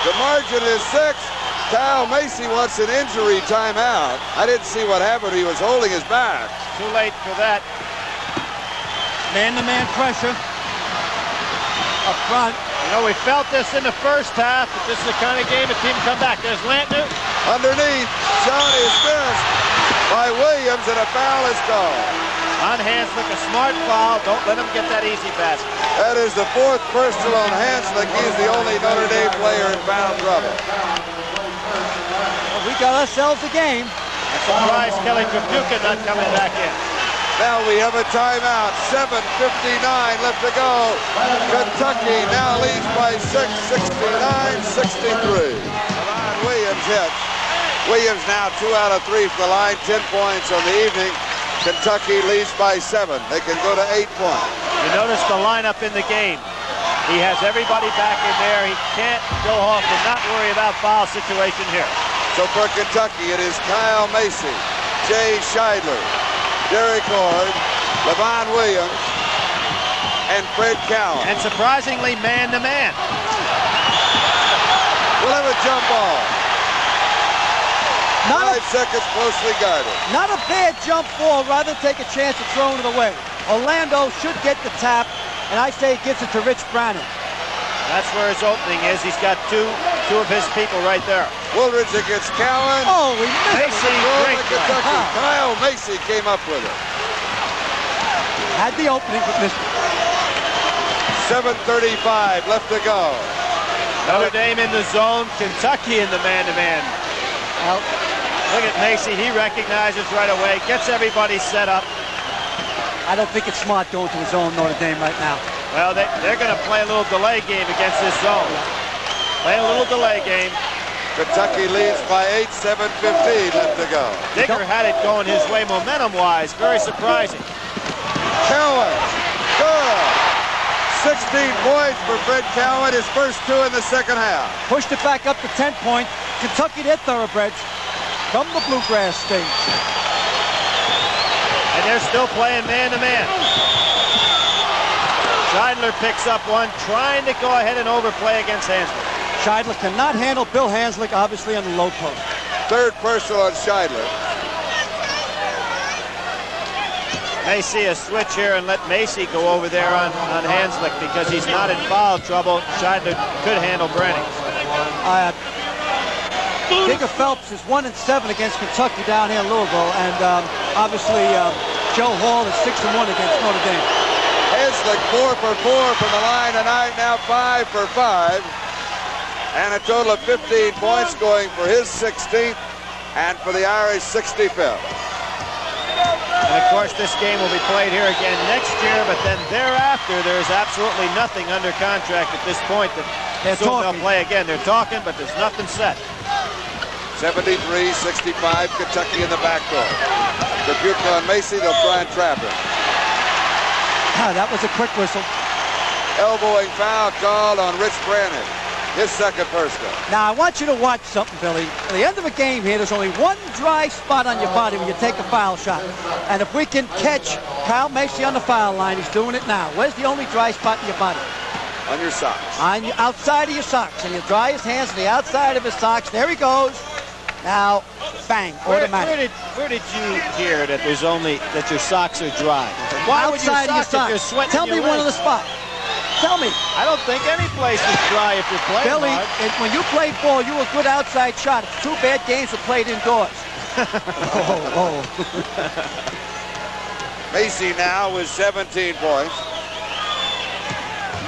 The margin is 6. Kyle Macy wants an injury timeout. I didn't see what happened. He was holding his back. Too late for that. Man-to-man pressure up front. You know, we felt this in the first half, but this is the kind of game a team come back. There's Lantner. Underneath, shot is missed by Williams, and a foul is called. On Hanslick, a smart foul. Don't let him get that easy basket. That is the 4th personal on Hanslick. He's the only Notre Dame player in foul trouble. Well, we got ourselves a game. I'm surprised Kelly Trabuca not coming back in. Now we have a timeout. 7:59 left to go. Kentucky now leads by 6, 69-63. Ron Williams hits. Williams now 2 out of 3 from the line, 10 points on the evening. Kentucky leads by 7. They can go to 8 points. You notice the lineup in the game. He has everybody back in there. He can't, Joe Hall cannot worry about foul situation here. So for Kentucky, it is Kyle Macy, Jay Scheidler, Derek Ord, Levon Williams, and Fred Cowan. And surprisingly, man-to-man. We'll have a jump ball. 5 seconds closely guarded. Not a bad jump ball, rather than take a chance of throwing it away. Orlando should get the tap, and I say he gives it to Rich Branning. That's where his opening is. He's got two of his people right there. Woolridge against Cowan. Oh, we missed Macy, it. great Kentucky. Kyle Macy came up with it. Had the opening, but missed it. 7:35 left to go. Notre Dame in the zone, Kentucky in the man-to-man. Well, look at Macy. He recognizes right away, gets everybody set up. I don't think it's smart going to his own Notre Dame right now. Well, they're going to play a little delay game against this zone. Play a little delay game. Kentucky leads by 8, 7:15 left to go. Digger had it going his way momentum-wise. Very surprising. Cowan, good. 16 points for Fred Cowan, his first 2 in the second half. Pushed it back up to 10 points. Kentucky, they're thoroughbreds from the Bluegrass State. And they're still playing man-to-man. Scheidler picks up one, trying to go ahead and overplay against Hanslick. Scheidler cannot handle Bill Hanslick, obviously, on the low post. Third personal on Scheidler. May see a switch here and let Macy go over there on Hanslick because he's not in foul trouble. Scheidler could handle Branning. Digger Phelps is 1-7 against Kentucky down here in Louisville, and obviously Joe Hall is 6-1 against Notre Dame. Hanslick 4 for 4 from the line tonight, now 5 for 5. And a total of 15 points going for his 16th and for the Irish 65th. And of course, this game will be played here again next year, but then thereafter, there's absolutely nothing under contract at this point. They'll play again. They're talking, but there's nothing set. 73-65, Kentucky in the backdoor. Trabucco and Macy, they'll try and trap him. That was a quick whistle. Elbowing foul called on Rich Branning. His second personal. Now, I want you to watch something, Billy. At the end of a game here, there's only one dry spot on your body when you take a foul shot. And if we can catch Kyle Macy on the foul line, he's doing it now. Where's the only dry spot in your body? On your socks. On your, outside of your socks. And you dry his hands on the outside of his socks. There he goes. Now, bang, automatic. Where did you hear that there's only that your socks are dry? Why would your socks if you're sweating? Tell me one of the spots. Tell me. I don't think any place is dry if you're playing Billy, hard. When you played ball, you were a good outside shot. It's 2 bad games were played indoors. Macy now with 17 points.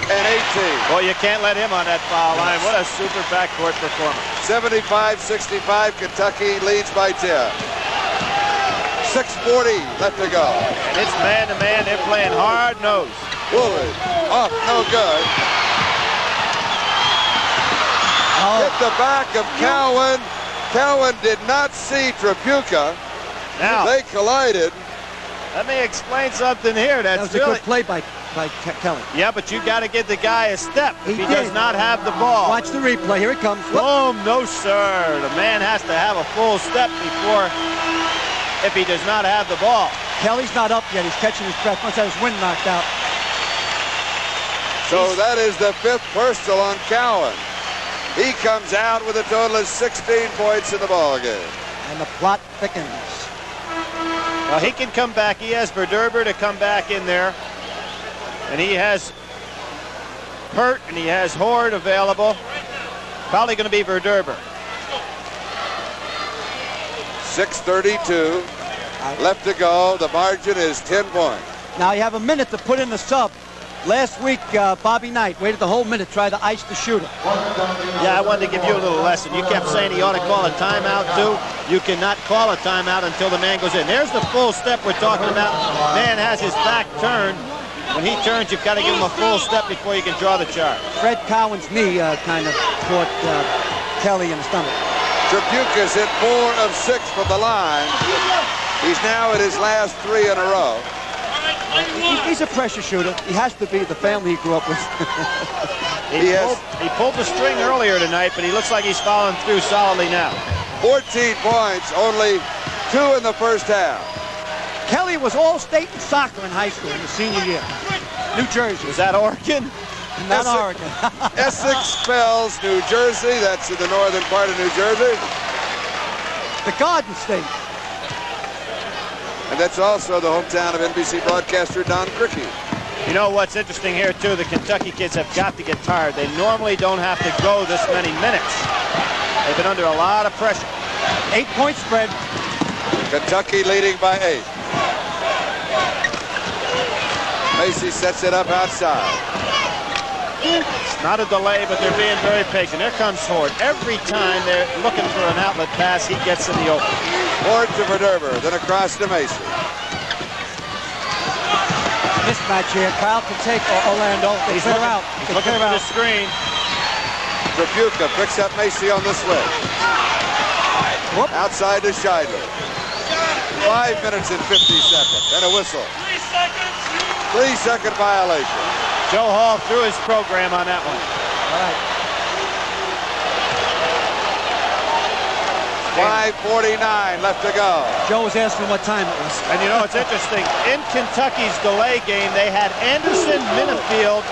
And 18. Well, you can't let him on that foul line. What a super backcourt performance. 75-65, Kentucky leads by 10. 6:40 left to go. And it's man-to-man. They're playing hard-nosed. Woolard off, no good. Hit the back of Cowan. Cowan did not see Trabucco. Now, they collided. Let me explain something here. That was really a good play by Kelly. Yeah, but you got to give the guy a step if he does not have the ball. Watch the replay. Here it comes. Boom. No, sir. The man has to have a full step before if he does not have the ball. Kelly's not up yet. He's catching his breath. Must have his wind knocked out. So that is the 5th personal on Cowan. He comes out with a total of 16 points in the ballgame. And the plot thickens. Well, he can come back. He has Verderber to come back in there. And he has Pert and he has Horde available. Probably going to be Verderber. 6:32 left to go. The margin is 10 points. Now you have a minute to put in the sub. Last week, Bobby Knight waited the whole minute, tried to ice the shooter. Yeah, I wanted to give you a little lesson. You kept saying he ought to call a timeout, too. You cannot call a timeout until the man goes in. There's the full step we're talking about. Man has his back turned. When he turns, you've got to give him a full step before you can draw the charge. Fred Cowan's knee kind of caught Kelly in the stomach. Trabucco's hit 4 of 6 from the line. He's now at his last 3 in a row. He's a pressure shooter. He has to be. The family he grew up with. He pulled the string earlier tonight, but he looks like he's following through solidly now. 14 points, only 2 in the first half. Kelly was all-state in soccer in high school in the senior year. New Jersey. Was that Oregon? Not Oregon. Essex Fells, New Jersey. That's in the northern part of New Jersey. The Garden State. And that's also the hometown of NBC broadcaster Don Criqui. You know what's interesting here, too? The Kentucky kids have got to get tired. They normally don't have to go this many minutes. They've been under a lot of pressure. 8-point spread. Kentucky leading by 8. Macy sets it up outside. It's not a delay, but they're being very patient. There comes Horde. Every time they're looking for an outlet pass, he gets in the open. Horde to Verderber, then across to Macy. Mismatch here. Kyle can take Orlando. They clear out. He's looking for the screen. Trabucco picks up Macy on the switch. Whoop. Outside to Scheidler. 5 minutes and 50 seconds. And a whistle. 3-second violation. Joe Hall threw his program on that one. All right. 5:49 left to go. Joe was asking what time it was. And you know, it's interesting. In Kentucky's delay game, they had Anderson, Minifield,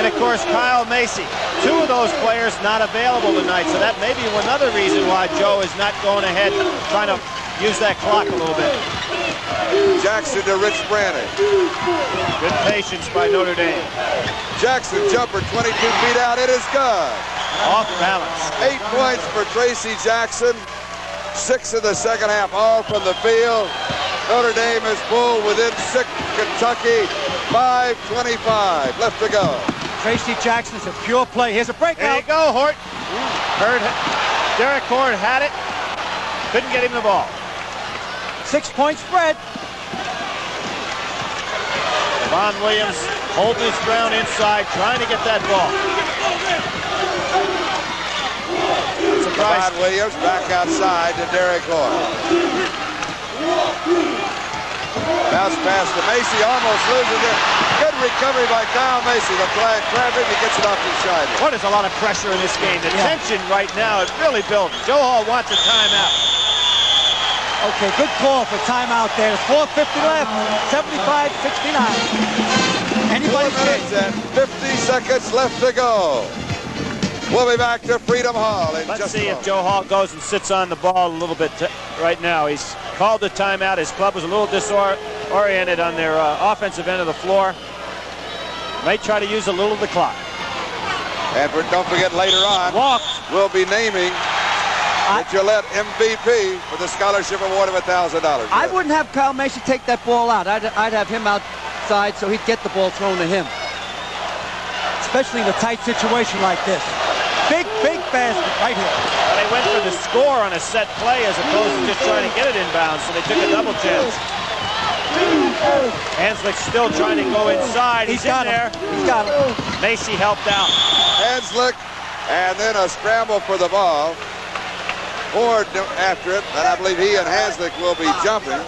and of course Kyle Macy. Two of those players not available tonight, so that may be another reason why Joe is not going ahead trying to use that clock a little bit. Jackson to Rich Brannon. Good patience by Notre Dame. Jackson jumper 22 feet out. It is good. Off balance. 8 points for Tracy Jackson. 6 in the second half, all from the field. Notre Dame is pulled within 6. Kentucky, 5:25 left to go. Tracy Jackson's a pure play. Here's a breakout. There you go, Hort. Derek Hort had it. Couldn't get him the ball. 6-point spread. Von Williams holding his ground inside, trying to get that ball. Surprise. Von Williams back outside to Derek Hort. Bounce pass to Macy, almost loses it. Good recovery by Kyle Macy. The flag traffic, he gets it off his side. What is a lot of pressure in this game. The tension right now is really building. Joe Hall wants a timeout. Okay, good call for timeout there. 4:50 left, 75-69. 4 Anybody's minutes and 50 seconds left to go. We'll be back to Freedom Hall in Let's just see a if moment. Joe Hall goes and sits on the ball a little bit right now. He's called the timeout. His club was a little disoriented on their offensive end of the floor. May try to use a little of the clock. And don't forget later on, we'll be naming the Gillette MVP for the scholarship award of $1,000. I wouldn't have Kyle Macy take that ball out. I'd have him outside so he'd get the ball thrown to him. Especially in a tight situation like this. Big basket right here. Well, they went for the score on a set play as opposed to just trying to get it inbounds, so they took a double chance. Hanslick's still trying to go inside. He's in there. He's got him. Macy helped out. Hanslick, and then a scramble for the ball. Ford after it, and I believe he and Hanslick will be jumping.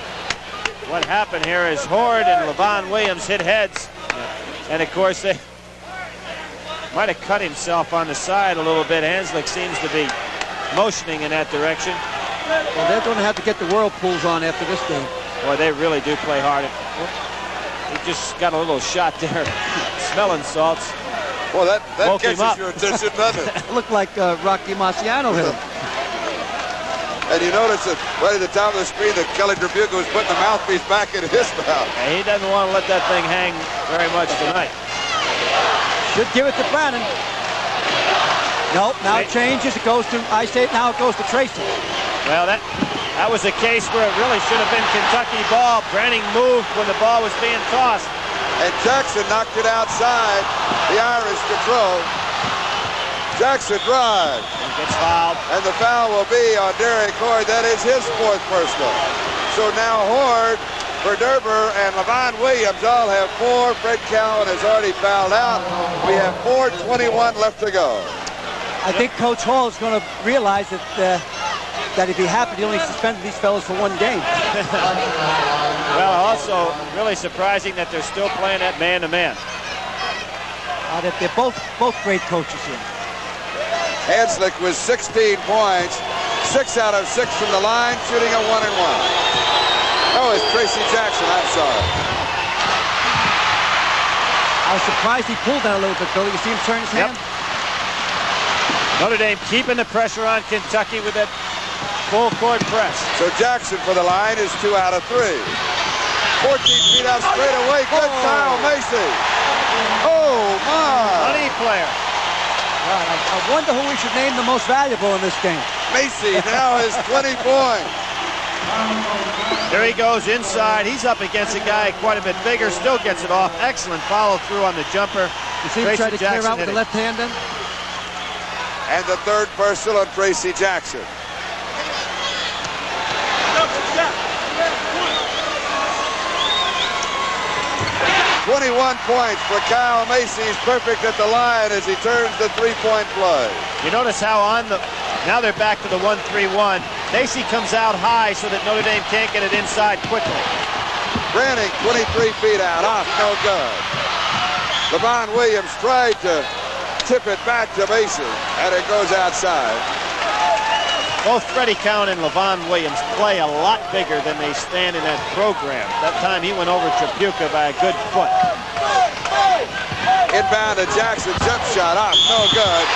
What happened here is Horde and Levon Williams hit heads. And of course, they might have cut himself on the side a little bit. Hanslick seems to be motioning in that direction. Well, they're going to have to get the whirlpools on after this game. Boy, they really do play hard. He just got a little shot there, smelling salts. Well, that Woke him up. catches your attention, doesn't it? Looked like Rocky Marciano hit him. And you notice that right at the top of the screen that Kelly Drabuca was putting the mouthpiece back in his mouth. And he doesn't want to let that thing hang very much tonight. Should give it to Brannon. Nope, now it changes. It goes to, I say it now, it goes to Tracy. Well, that was a case where it really should have been Kentucky ball. Branning moved when the ball was being tossed. And Jackson knocked it outside. The Irish control. Jackson drives. And gets fouled. And the foul will be on Derek Horde. That is his 4th personal. So now Horde, Verderber, and Levon Williams all have 4. Fred Cowan has already fouled out. We have 4:21 left to go. I think Coach Hall is going to realize that if he happened, he only suspended these fellas for 1 game. Well, also really surprising that they're still playing that man-to-man. They're both great coaches here. Hanslick with 16 points, 6 out of 6 from the line, shooting a 1-and-1. Oh, it's Tracy Jackson, I'm sorry. I was surprised he pulled that a little bit, Billy. You see him turn his hand? Notre Dame keeping the pressure on Kentucky with that full court press. So Jackson for the line is 2 out of 3. 14 feet out straight away. Good Kyle Macy. Oh, my. Money player. God, I wonder who we should name the most valuable in this game. Macy now has 20 points. There he goes inside. He's up against a guy quite a bit bigger. Still gets it off. Excellent follow through on the jumper. You see him try to clear out with the left hand then? And the 3rd personal on Tracy Jackson. "21 points for Kyle Macy. He's perfect at the line as he turns the 3-point play. You notice how now they're back to the 1-3-1. Macy comes out high so that Notre Dame can't get it inside quickly. Branning 23 feet out, off, no good. Levon Williams tried to tip it back to Macy, and it goes outside. Both Freddie Cowan and Levon Williams play a lot bigger than they stand in that program. That time he went over Tripucka by a good foot. Inbound to Jackson, jump shot off, no good.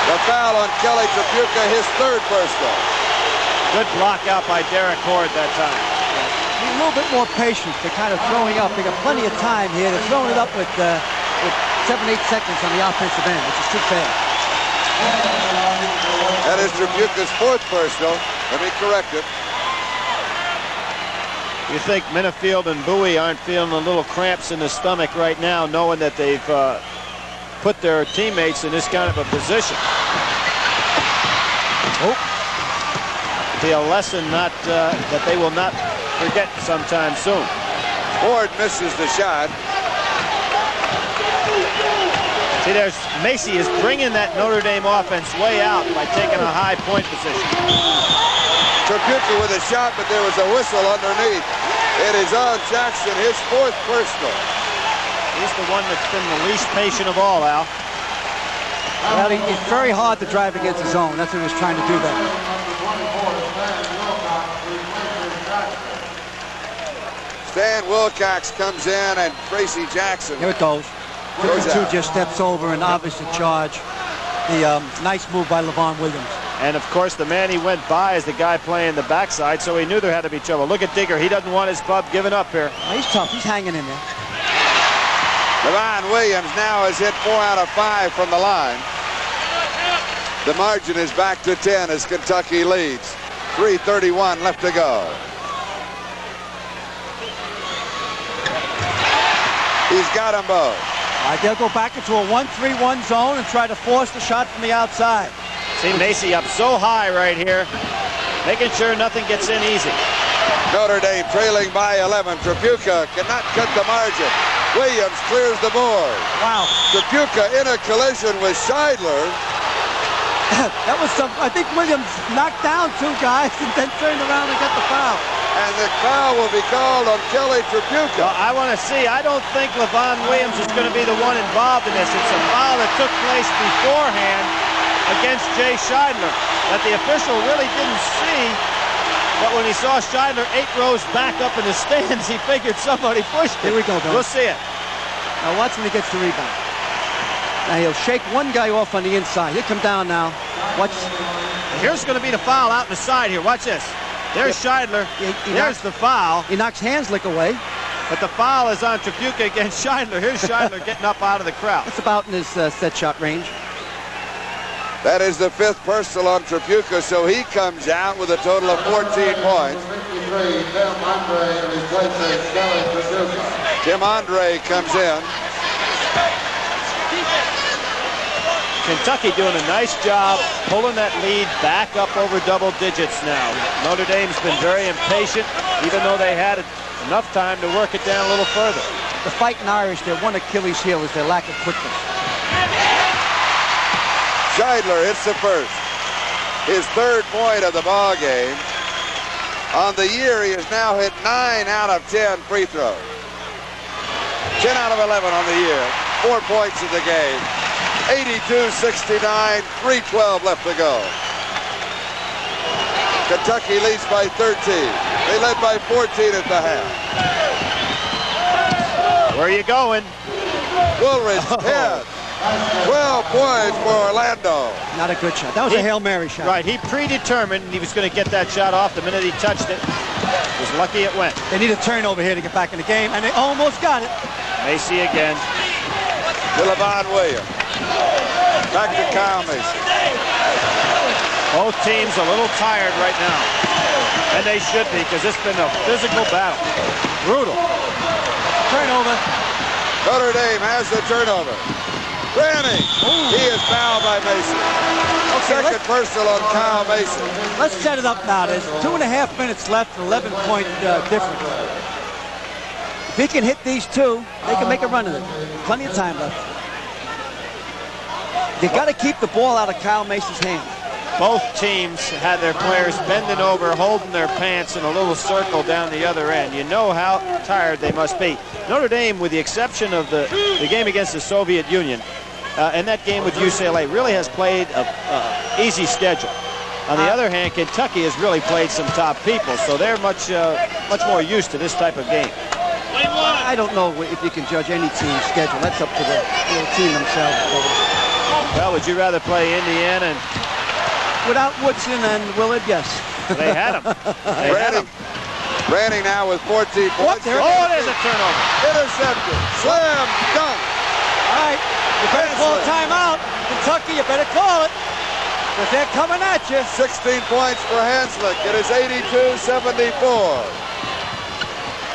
The foul on Kelly Tripucka, his third personal. Good block out by Derek Horde that time. Need a little bit more patience. They're kind of throwing up. They got plenty of time here. They're throwing it up with 7-8 seconds on the offensive end, which is too fast. That is Tripucka's fourth personal. Let me correct it. You think Minifield and Bowie aren't feeling a little cramps in the stomach right now, knowing that they've put their teammates in this kind of a position? Oh. Be a lesson that they will not forget sometime soon. Ford misses the shot. See, there's Macy is bringing that Notre Dame offense way out by taking a high point position. Tripucka with a shot, but there was a whistle underneath. It is on Jackson, his fourth personal. He's the one that's been the least patient of all, Al. Well, it's very hard to drive against his zone. That's what he was trying to do there. Stan Wilcox comes in and Tracy Jackson. Here it goes. 52 just steps over and obviously charge. The nice move by Levon Williams. And of course, the man he went by is the guy playing the backside, so he knew there had to be trouble. Look at Digger. He doesn't want his club giving up here. Oh, he's tough. He's hanging in there. Levon Williams now has hit 4 out of 5 from the line. The margin is back to 10 as Kentucky leads. 3:31 left to go. He's got them both. They'll go back into a 1-3-1 zone and try to force the shot from the outside. See Macy up so high right here, making sure nothing gets in easy. Notre Dame trailing by 11. Tripucka cannot cut the margin. Williams clears the board. Wow. Tripucka in a collision with Scheidler. That was some, I think Williams knocked down 2 guys and then turned around and got the foul. And the foul will be called on Kelly Tripucka. Well, I want to see. I don't think Levon Williams is going to be the one involved in this. It's a foul that took place beforehand against Jay Scheidler that the official really didn't see. But when he saw Scheidler 8 rows back up in the stands, he figured somebody pushed it. Here we go, Bill. We'll see it. Now watch when he gets the rebound. Now he'll shake one guy off on the inside. He'll come down now. Watch. Here's going to be the foul out in the side here. Watch this. There's Scheidler. There's the foul. He knocks Hanslick away. But the foul is on Tripucka against Scheidler. Here's Scheidler getting up out of the crowd. That's about in his set shot range. That is the 5th personal on Tripucka, so he comes out with a total of 14 points. Tim Andre comes in. Kentucky doing a nice job pulling that lead back up over double digits now. Notre Dame's been very impatient, even though they had enough time to work it down a little further. The Fighting Irish, their one Achilles heel is their lack of quickness. Scheidler hits the first. His 3rd point of the ball game. On the year, he has now hit 9 out of 10 free throws. 10 out of 11 on the year. 4 points in the game. 82-69, 3:12 left to go. Kentucky leads by 13. They led by 14 at the half. Where are you going? Woolridge, 10. 12 points for Orlando. Not a good shot. That was a Hail Mary shot. Right, he predetermined he was going to get that shot off the minute he touched it. Was lucky it went. They need a turnover here to get back in the game, and they almost got it. Macy again. To Levon Williams. Back to Kyle Macy. Both teams a little tired right now. And they should be, because it's been a physical battle. Brutal. Turnover. Notre Dame has the turnover. Granny. He is fouled by Mason. Second personal on Kyle Mason. Let's set it up now. There's 2.5 minutes left, 11-point difference. If he can hit these 2, they can make a run of it. Plenty of time left. They've got to keep the ball out of Kyle Mason's hand. Both teams had their players bending over, holding their pants in a little circle down the other end. You know how tired they must be. Notre Dame, with the exception of the game against the Soviet Union, and that game with UCLA, really has played a easy schedule. On the other hand, Kentucky has really played some top people, so they're much more used to this type of game. I don't know if you can judge any team's schedule. That's up to the team themselves. Well, would you rather play Indiana? Without Woodson and Willard, yes. They had him. They had him. Branning now with 14 points. Oh, there's a turnover. Intercepted. Slam dunk. All right. You better call a timeout. Kentucky, you better call it. Because they're coming at you. 16 points for Hanslick. It is 82-74.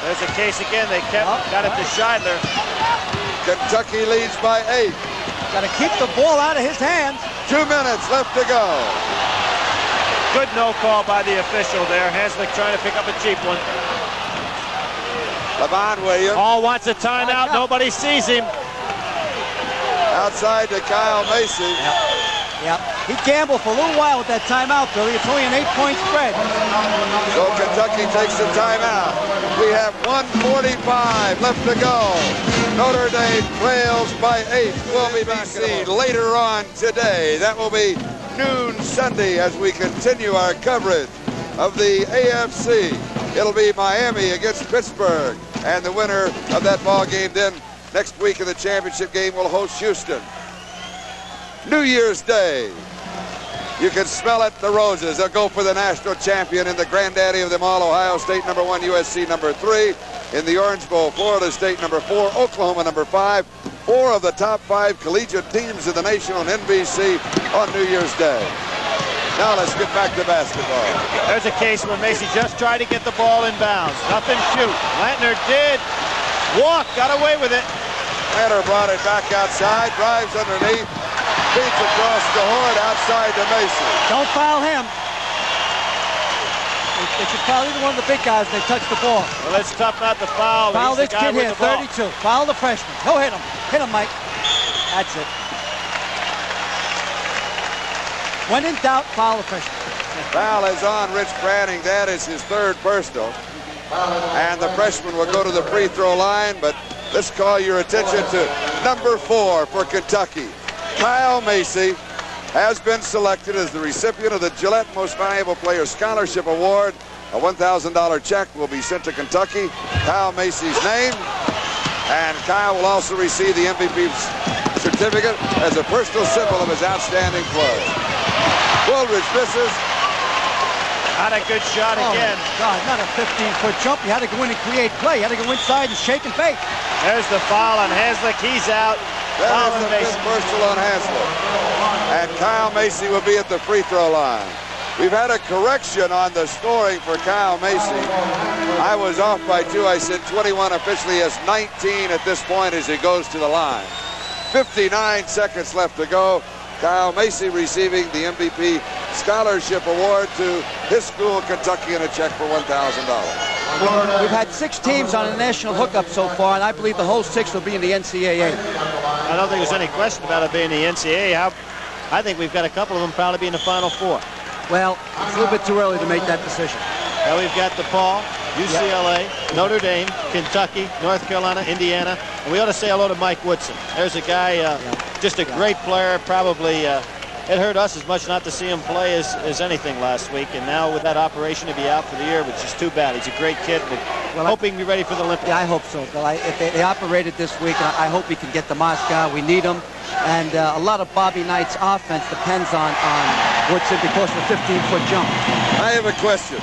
There's a case again. They got it to Scheidler. Kentucky leads by 8. Got to keep the ball out of his hands. 2 minutes left to go. Good no call by the official there. Hanslick trying to pick up a cheap one. Levon Williams. Hall wants a timeout. Nobody sees him. Outside to Kyle Macy. Yep. He gambled for a little while with that timeout, Billy. It's only an 8-point spread. So Kentucky takes the timeout. We have 1:45 left to go. Notre Dame trails by 8. We'll be seen later on today. That will be noon Sunday as we continue our coverage of the AFC. It'll be Miami against Pittsburgh. And the winner of that ball game then next week in the championship game will host Houston. New Year's Day. You can smell it, the roses. They'll go for the national champion in the granddaddy of them all, Ohio State number 1, USC number 3. In the Orange Bowl, Florida State number 4, Oklahoma number 5. 4 of the top 5 collegiate teams in the nation on NBC on New Year's Day. Now let's get back to basketball. There's a case where Macy just tried to get the ball in bounds. Nothing shoot. Lantner did walk, got away with it. Lantner brought it back outside, drives underneath. Beats across the horn outside to Macy. Don't foul him. They should foul either one of the big guys when they touch the ball. Well, it's tough not to foul. Foul He's this kid here, 32. Ball. Foul the freshman. He'll hit him. Hit him, Mike. That's it. When in doubt, foul the freshman. Foul is on Rich Branning. That is his 3rd personal. And the freshman will go to the free throw line, but let's call your attention to number 4 for Kentucky. Kyle Macy has been selected as the recipient of the Gillette Most Valuable Player Scholarship Award. A $1,000 check will be sent to Kentucky. Kyle Macy's name. And Kyle will also receive the MVP certificate as a personal symbol of his outstanding play. Woolridge misses. Not a good shot again. God, not a 15-foot jump. You had to go in and create play. You had to go inside and shake and bake. There's the foul on Hanslick. He's out. That is the 5th personal on Hanslick. And Kyle Macy will be at the free throw line. We've had a correction on the scoring for Kyle Macy. I was off by 2. I said 21 officially has 19 at this point as he goes to the line. 59 seconds left to go. Kyle Macy receiving the MVP Scholarship Award to his school, Kentucky, and a check for $1,000. We've had 6 teams on a national hookup so far, and I believe the whole 6 will be in the NCAA. I don't think there's any question about it being the NCAA. I think we've got a couple of them probably be in the Final 4. Well, it's a little bit too early to make that decision. Now we've got DePaul, UCLA, Notre Dame, Kentucky, North Carolina, Indiana, and we ought to say hello to Mike Woodson. There's a guy, just a great player. Probably it hurt us as much not to see him play as anything last week, and now with that operation to be out for the year, which is too bad. He's a great kid, but hoping to be ready for the Olympics. Yeah, I hope so, Bill. If they operated this week, and I hope he can get to Moscow. We need him. And a lot of Bobby Knight's offense depends on Woodson because of the 15-foot jump. I have a question.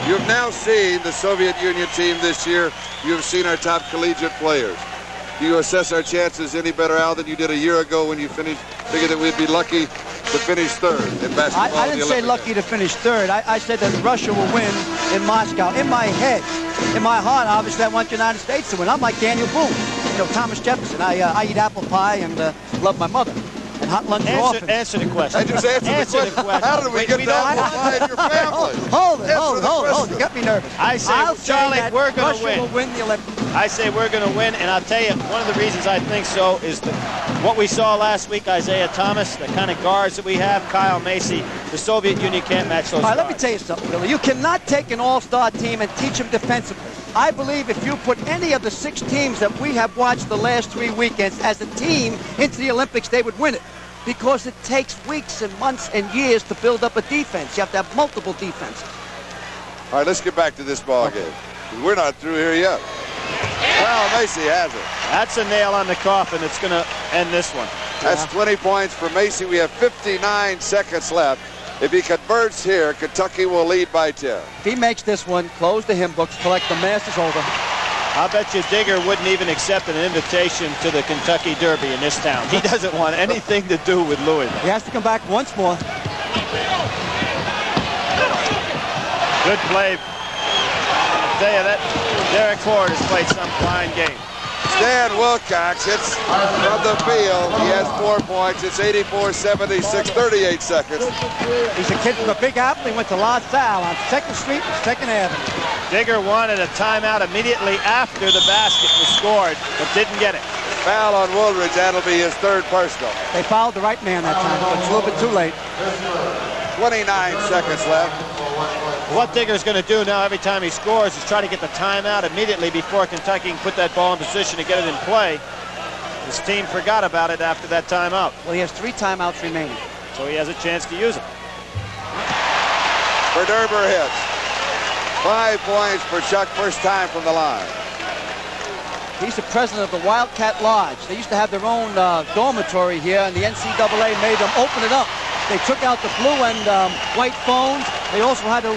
You've now seen the Soviet Union team this year. You've seen our top collegiate players. Do you assess our chances any better, Al, than you did a year ago when you figured that we'd be lucky to finish 3rd in basketball? I didn't say lucky to finish 3rd. I said that Russia will win in Moscow. In my head, in my heart, obviously, I want the United States to win. I'm like Daniel Boone, Thomas Jefferson. I eat apple pie and love my mother. And hot lunch often. Answer the question. I just answered the question. How did we get to apple pie in your family? Hold it. You got me nervous. I say, Charlie, we're going to win. Russia will win the Olympics. I say we're going to win, and I'll tell you, one of the reasons I think so is what we saw last week, Isaiah Thomas, the kind of guards that we have, Kyle Macy. The Soviet Union can't match those guards. Let me tell you something, Billy. You cannot take an all-star team and teach them defensively. I believe if you put any of the 6 teams that we have watched the last 3 weekends as a team into the Olympics, they would win it. because it takes weeks and months and years to build up a defense. You have to have multiple defenses. All right, let's get back to this ball game. We're not through here yet. Well, Macy has it. That's a nail on the coffin that's going to end this one. That's 20 points for Macy. We have 59 seconds left. If he converts here, Kentucky will lead by 10. If he makes this one, close the hymn books, collect the Masters over. I bet you Digger wouldn't even accept an invitation to the Kentucky Derby in this town. He doesn't want anything to do with Louisville. He has to come back once more. Good play. I tell you that Derek Ford has played some fine game. Stan Wilcox hits from the field. He has 4 points. It's 84-76, 38 seconds. He's a kid from the Big Apple. He went to La Salle on 2nd Street and 2nd Avenue. Digger wanted a timeout immediately after the basket was scored, but didn't get it. Foul on Woolridge. That'll be his 3rd personal. They fouled the right man that time, but it's a little bit too late. 29 seconds left. What Digger's going to do now every time he scores is try to get the timeout immediately before Kentucky can put that ball in position to get it in play. His team forgot about it after that timeout. Well, he has 3 timeouts remaining. So he has a chance to use it. Verderber hits. 5 points for Chuck, first time from the line. He's the president of the Wildcat Lodge. They used to have their own dormitory here, and the NCAA made them open it up. They took out the blue and white phones. They also had to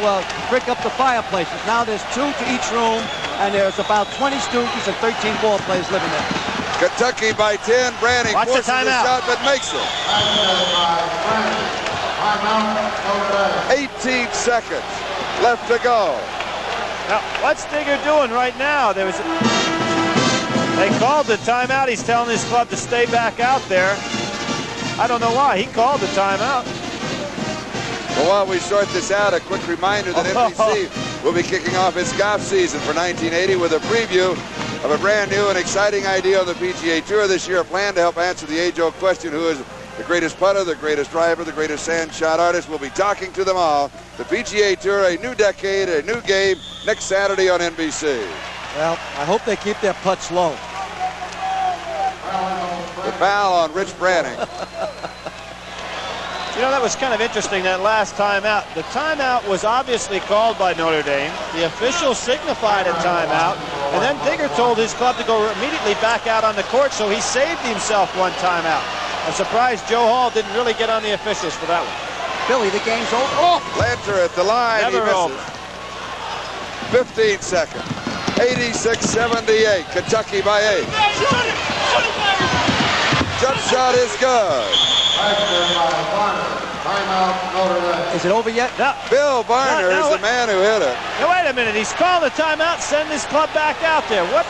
brick up the fireplaces. Now there's 2 to each room, and there's about 20 students and 13 ball players living there. Kentucky by 10. Branning forces the shot, but makes it. 18 seconds left to go. Now, what's Digger doing right now? They called the timeout. He's telling his club to stay back out there. I don't know why. He called the timeout. Well, while we sort this out, a quick reminder that NBC will be kicking off its golf season for 1980 with a preview of a brand new and exciting idea on the PGA Tour this year, a plan to help answer the age-old question, who is the greatest putter, the greatest driver, the greatest sand shot artist. We'll be talking to them all. The PGA Tour, a new decade, a new game, next Saturday on NBC. Well, I hope they keep their putts low. The foul on Rich Branning. You know, that was kind of interesting, that last timeout. The timeout was obviously called by Notre Dame. The official signified a timeout, and then Digger told his club to go immediately back out on the court, so he saved himself 1 timeout. I'm surprised Joe Hall didn't really get on the officials for that one. Billy, the game's over. Oh, Lanter at the line. Never he misses. Over. 15 seconds. 86-78. Kentucky by 8. Jump shot is good. Is it over yet? No. Bill Barner is the man who hit it. Now, wait a minute. He's called a timeout, send his club back out there. What?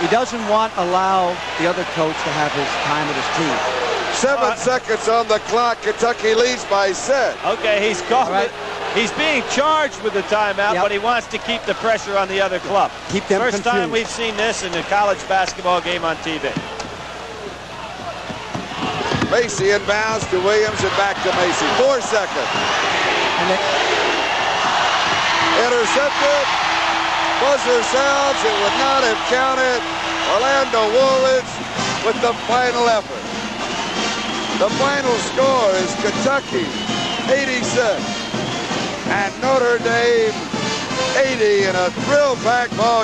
He doesn't allow the other coach to have his time with his team. 7 seconds on the clock. Kentucky leads by 6. Okay, he's called it. He's being charged with the timeout, but he wants to keep the pressure on the other club. Keep them First confused. time we've seen this in a college basketball game on TV. Macy inbounds to Williams and back to Macy. 4 seconds. Intercepted. Buzzer sounds. It would not have counted. Orlando Woolridge with the final effort. The final score is Kentucky 86 and Notre Dame 80 in a thrill-packed ball game.